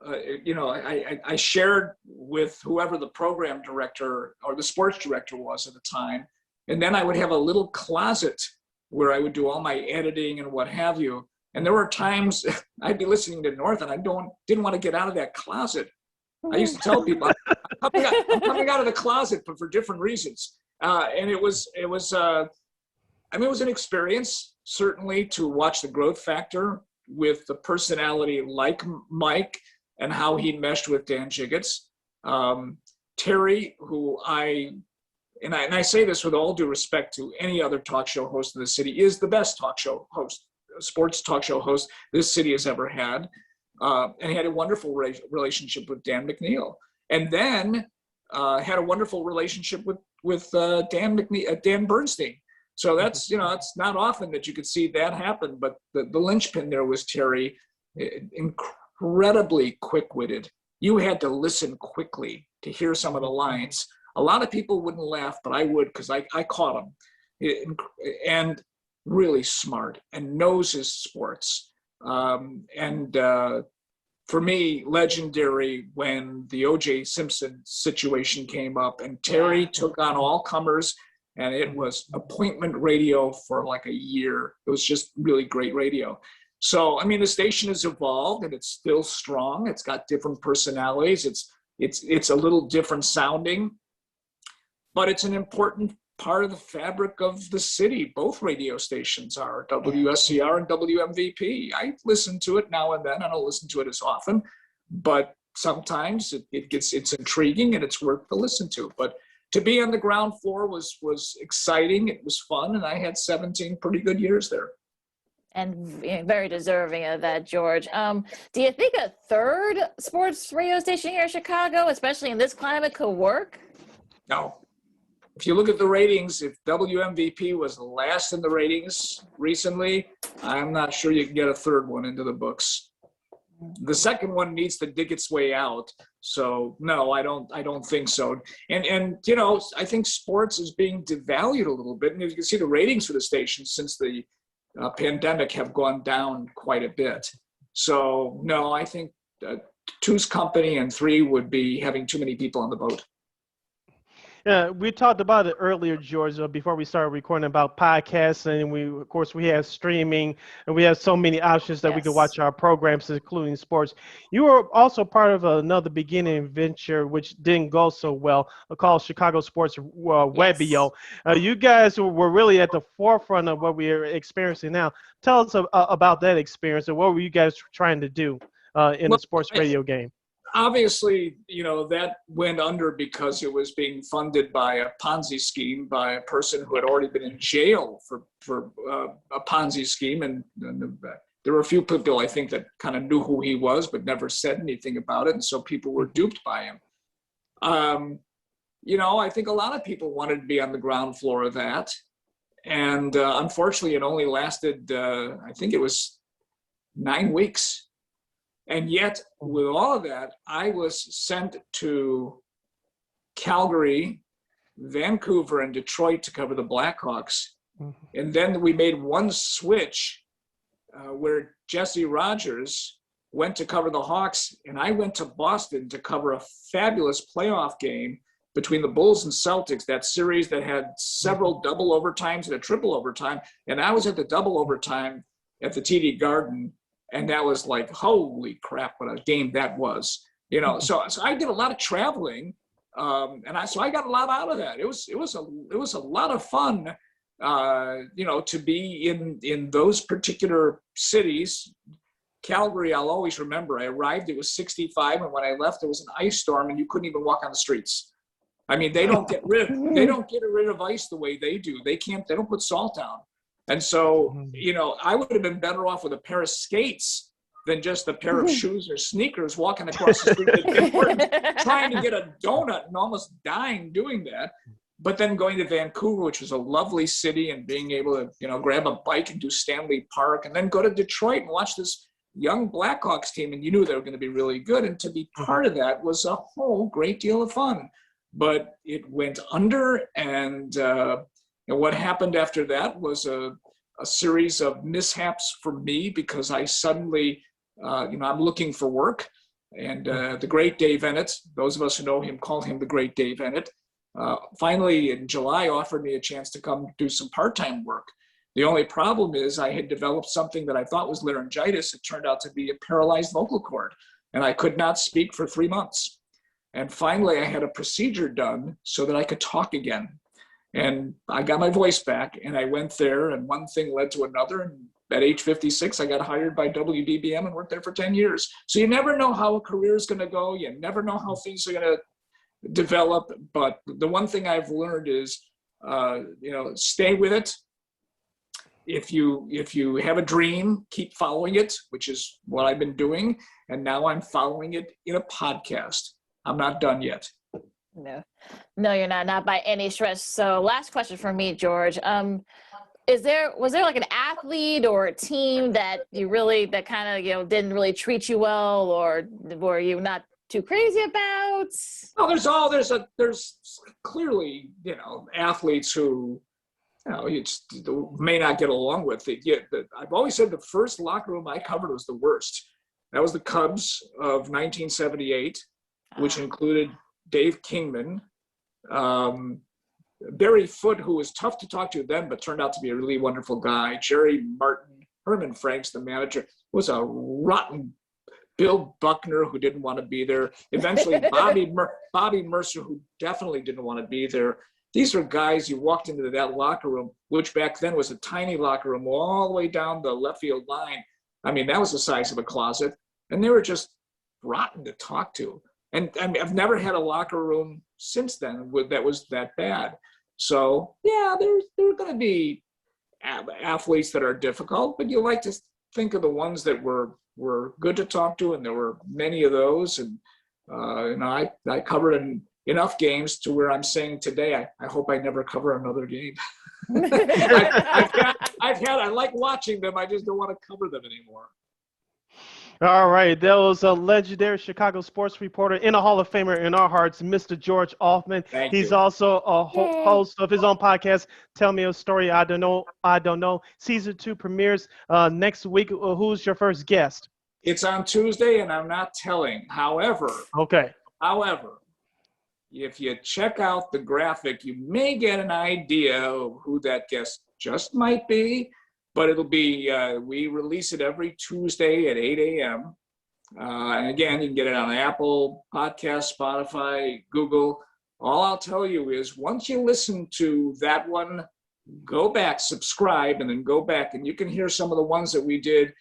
I shared with whoever the program director or the sports director was at the time. And then I would have a little closet where I would do all my editing and what have you. And there were times I'd be listening to North and I didn't want to get out of that closet. I used to tell people, I'm coming out of the closet, but for different reasons. And it was an experience, certainly, to watch the growth factor with the personality like Mike and how he meshed with Dan Jiggets. Terry, who I say this with all due respect to any other talk show host in the city, is the best talk show host, sports talk show host this city has ever had. And he had a wonderful relationship with Dan McNeil. And then had a wonderful relationship with Dan Bernstein. So that's, it's not often that you could see that happen, but the linchpin there was Terry, incredibly quick-witted. You had to listen quickly to hear some of the lines. A lot of people wouldn't laugh, but I would, because I caught them. And really smart and knows his sports. For me, legendary when the O.J. Simpson situation came up and Terry took on all comers, and it was appointment radio for like a year. It was just really great radio. So, the station has evolved and it's still strong. It's got different personalities. It's a little different sounding, but it's an important part of the fabric of the city. Both radio stations are, WSCR and WMVP. I listen to it now and then. I don't listen to it as often, but sometimes it's intriguing and it's worth to listen to. But to be on the ground floor was exciting. It was fun, and I had 17 pretty good years there. And very deserving of that, George. Do you think a third sports radio station here in Chicago, especially in this climate, could work? No. If you look at the ratings, if WMVP was last in the ratings recently, I'm not sure you can get a third one into the books. The second one needs to dig its way out. So no, I don't think so. And I think sports is being devalued a little bit. And you can see the ratings for the station since the pandemic have gone down quite a bit. So no, I think two's company and three would be having too many people on the boat. We talked about it earlier, George, before we started recording about podcasts, and we have streaming, and we have so many options that we can watch our programs, including sports. You were also part of another beginning venture, which didn't go so well, called Chicago Sports Webio. You guys were really at the forefront of what we are experiencing now. Tell us about that experience, and what were you guys trying to do in the sports radio game? Obviously, that went under because it was being funded by a Ponzi scheme by a person who had already been in jail for a Ponzi scheme. And there were a few people, I think, that kind of knew who he was, but never said anything about it. And so people were duped by him. I think a lot of people wanted to be on the ground floor of that. And unfortunately, it only lasted, I think it was 9 weeks. And yet, with all of that, I was sent to Calgary, Vancouver, and Detroit to cover the Blackhawks. Mm-hmm. And then we made one switch where Jesse Rogers went to cover the Hawks, and I went to Boston to cover a fabulous playoff game between the Bulls and Celtics, that series that had several double overtimes and a triple overtime. And I was at the double overtime at the TD Garden. And that was like, holy crap, what a game that was, So I did a lot of traveling, so I got a lot out of that. It was a lot of fun, to be in those particular cities. Calgary, I'll always remember. I arrived, it was 65, and when I left, it was an ice storm, and you couldn't even walk on the streets. They don't get rid of ice the way they do. They don't put salt down. And so, I would have been better off with a pair of skates than just a pair of shoes or sneakers walking across the street to Tim Hortons, trying to get a donut and almost dying doing that. But then going to Vancouver, which was a lovely city, and being able to, you know, grab a bike and do Stanley Park, and then go to Detroit and watch this young Blackhawks team, and you knew they were going to be really good. And to be part of that was a whole great deal of fun. But it went under, and what happened after that was a series of mishaps for me, because I suddenly, I'm looking for work. And the great Dave Ennett, those of us who know him call him the great Dave Ennett, finally in July offered me a chance to come do some part-time work. The only problem is I had developed something that I thought was laryngitis. It turned out to be a paralyzed vocal cord, and I could not speak for 3 months. And finally I had a procedure done so that I could talk again. And I got my voice back, and I went there, and one thing led to another. And at age 56, I got hired by WDBM and worked there for 10 years. So you never know how a career is going to go. You never know how things are going to develop. But the one thing I've learned is, stay with it. If you have a dream, keep following it, which is what I've been doing. And now I'm following it in a podcast. I'm not done yet. No, you're not by any stretch. So last question for me, George. Was there like an athlete or a team that kind of, didn't really treat you well, or were you not too crazy about? Well, there's clearly, athletes who, may not get along with it. I've always said the first locker room I covered was the worst. That was the Cubs of 1978, which included Dave Kingman, Barry Foote, who was tough to talk to then, but turned out to be a really wonderful guy. Jerry Martin, Herman Franks, the manager, was a rotten Bill Buckner, who didn't want to be there. Eventually, Bobby Mercer, who definitely didn't want to be there. These are guys you walked into that locker room, which back then was a tiny locker room all the way down the left field line. I mean, that was the size of a closet, and they were just rotten to talk to. And I mean, I've never had a locker room since then that was that bad. So yeah, there are going to be athletes that are difficult, but you like to think of the ones that were good to talk to, and there were many of those. And I covered enough games to where I'm saying today, I hope I never cover another game. I like watching them. I just don't want to cover them anymore. All right, that was a legendary Chicago sports reporter and a Hall of Famer in our hearts, Mr. George Ofman. He's also a host of his own podcast, Tell Me a Story I Don't Know. Season 2 premieres next week. Who's your first guest? It's on Tuesday, and I'm not telling. However, if you check out the graphic, you may get an idea of who that guest just might be. But it'll be, we release it every Tuesday at 8 a.m. And again, you can get it on Apple Podcasts, Spotify, Google. All I'll tell you is once you listen to that one, go back, subscribe, and then go back. And you can hear some of the ones that we did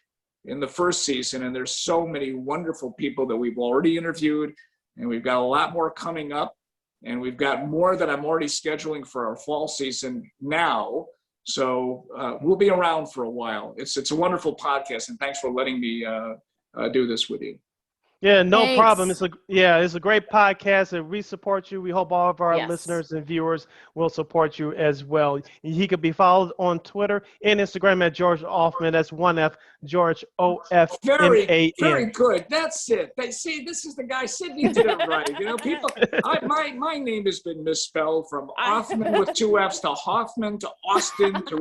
in the first season. And there's so many wonderful people that we've already interviewed. And we've got a lot more coming up. And we've got more that I'm already scheduling for our fall season now. So we'll be around for a while. It's a wonderful podcast, and thanks for letting me do this with you. Yeah, no problem. It's a great podcast, and we support you. We hope all of our listeners and viewers will support you as well. He could be followed on Twitter and Instagram at George Ofman. That's 1F, George Ofman. Very good. That's it. See, this is the guy. Sidney did it right. People. My name has been misspelled from Ofman with 2 F's to Hoffman to Austin to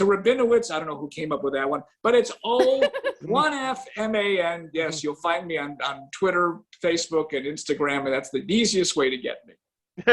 Rabinowitz. I don't know who came up with that one, but it's O1FMAN. Yes, you'll find me on Twitter, Facebook, and Instagram, and that's the easiest way to get me.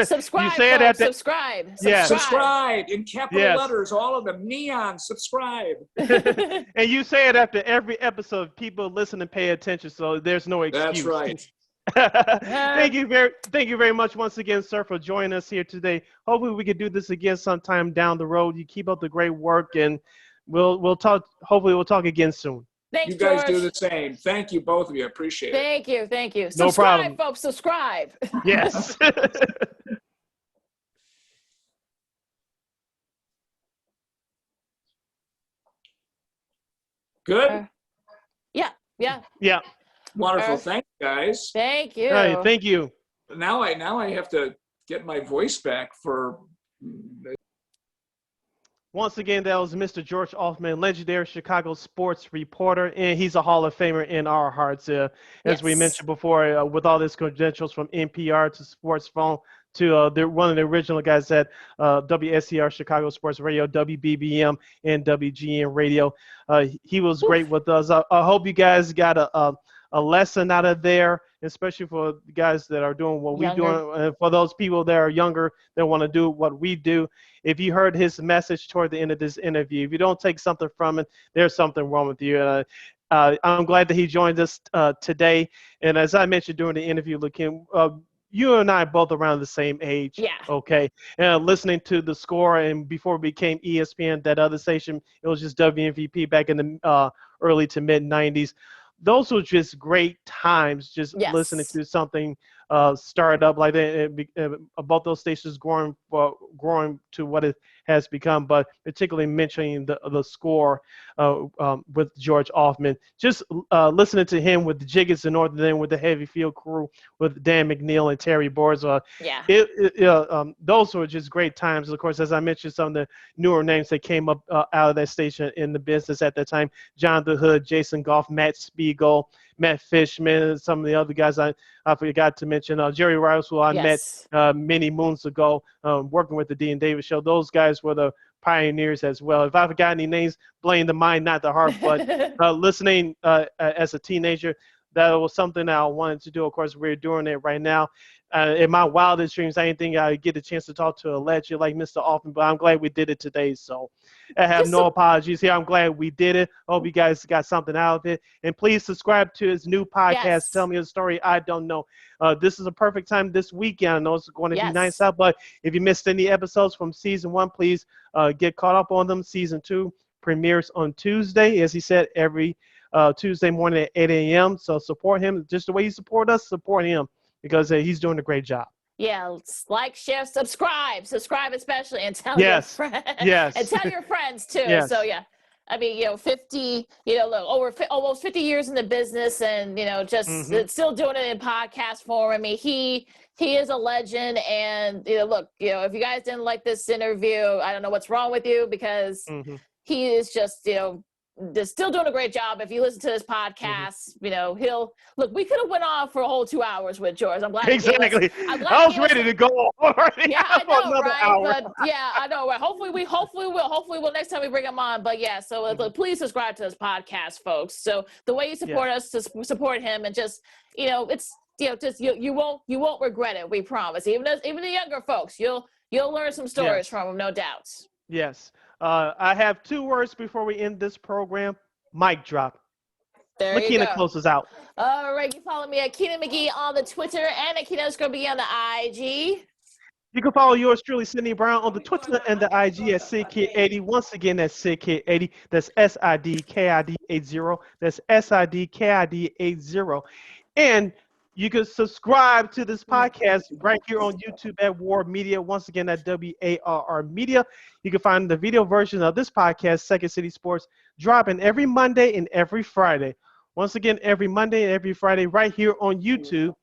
Subscribe, subscribe. Yes. Subscribe in capital letters, all of them, neon, subscribe. And you say it after every episode. People listen and pay attention, so there's no excuse. That's right. Thank you very much once again, sir, for joining us here today. Hopefully we could do this again sometime down the road. You keep up the great work, and we'll talk. Hopefully we'll talk again soon. Thanks, you guys George. do the same. Thank you, both of you. I appreciate it. Thank you. No problem, folks. Subscribe. Yes. Good. Yeah. Yeah. Wonderful. Thanks, guys. Thank you. All right, thank you. Now I have to get my voice back for. Once again, that was Mr. George Ofman, legendary Chicago sports reporter, and he's a Hall of Famer in our hearts. As we mentioned before, with all his credentials from NPR to Sports Phone to one of the original guys at WSCR Chicago Sports Radio, WBBM, and WGN Radio. He was great with us. I hope you guys got a lesson out of there, especially for the guys that are doing what we do, and for those people that are younger that want to do what we do. If you heard his message toward the end of this interview, if you don't take something from it, there's something wrong with you. I'm glad that he joined us today. And as I mentioned during the interview, Lakeena, you and I are both around the same age. Yeah. Okay. And listening to the score, and before it became ESPN, that other station, it was just WMVP back in the early to mid 90s. Those were just great times, just listening to something start up like that. Both those stations growing to what it has become, but particularly mentioning the score with George Ofman. Just listening to him with the Jiggets and North, then with the Heavy Field Crew with Dan McNeil and Terry Boers. Those were just great times. Of course, as I mentioned, some of the newer names that came up out of that station in the business at that time: John the Hood, Jason Goff, Matt Spiegel, Matt Fishman, some of the other guys I forgot to mention. Jerry Rice, who I met many moons ago, working with the Dean Davis Show. Those guys were the pioneers as well. If I forgot any names, blame the mind, not the heart. But listening as a teenager, that was something that I wanted to do. Of course, we're doing it right now. In my wildest dreams, I didn't think I'd get a chance to talk to a legend like Mr. Ofman, but I'm glad we did it today. So I have no apologies here. I'm glad we did it. Hope you guys got something out of it. And please subscribe to his new podcast, Tell Me a Story I Don't Know. This is a perfect time this weekend. I know it's going to be nice out, but if you missed any episodes from season 1, please get caught up on them. Season 2 premieres on Tuesday, as he said, every Tuesday morning at 8 a.m. So support him just the way you support us, support him, because he's doing a great job. Yeah, like, share, subscribe especially, and tell your friends. And tell your friends too. So I mean, 50, look, almost 50 years in the business, and just still doing it in podcast form. I mean, he is a legend, and look, if you guys didn't like this interview, I don't know what's wrong with you, because he is just they're still doing a great job. If you listen to this podcast, he'll look. We could have went on for a whole 2 hours with George. I'm glad. Exactly. I was ready to go already. Yeah, I know, right? But I know, right? Hopefully we'll next time we bring him on. But so please subscribe to this podcast, folks. So the way you support us, to support him, and just it's just you won't regret it. We promise. Even the younger folks, you'll learn some stories from them, no doubt. Yes. I have 2 words before we end this program. Mic drop. There you go. Lakeena closes out. All right. You follow me at Keena McGee on the Twitter, and at Keena_McGee on the IG. You can follow yours truly, Sydney Brown, on the Twitter and the IG at SidKid80. Once again, that's SidKid80. That's SIDKID80. That's SIDKID80. And you can subscribe to this podcast right here on YouTube at WAR Media. Once again, at WARR Media. You can find the video version of this podcast, Second City Sports, dropping every Monday and every Friday. Once again, every Monday and every Friday right here on YouTube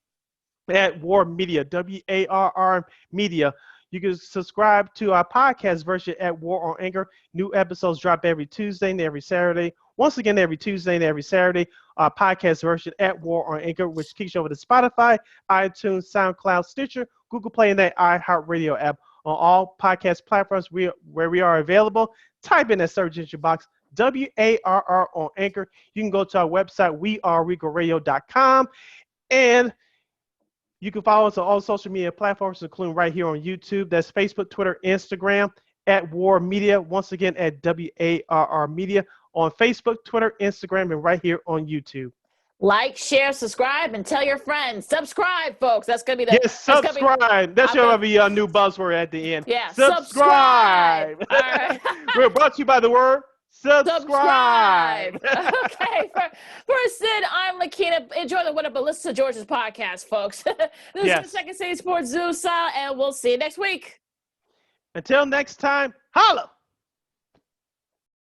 at WAR Media, WARR Media. You can subscribe to our podcast version at WAR on Anchor. New episodes drop every Tuesday and every Saturday. Once again, every Tuesday and every Saturday, our podcast version at WAR on Anchor, which kicks you over to Spotify, iTunes, SoundCloud, Stitcher, Google Play, and that iHeartRadio app. On all podcast platforms where we are available, type in that search engine box, WARR on Anchor. You can go to our website, weareregalradio.com, and you can follow us on all social media platforms, including right here on YouTube. That's Facebook, Twitter, Instagram, at WAR Media. Once again, at WARR Media on Facebook, Twitter, Instagram, and right here on YouTube. Like, share, subscribe, and tell your friends. Subscribe, folks. That's going to be the... Yes, subscribe. That's going to be a new buzzword at the end. Yeah, subscribe. All right. We're brought to you by the word subscribe. Okay, for Sid, I'm Lakeena. Enjoy the whatever, but listen to George's podcast, folks. This is the Second City Sports Zoo style, and we'll see you next week. Until next time, holla!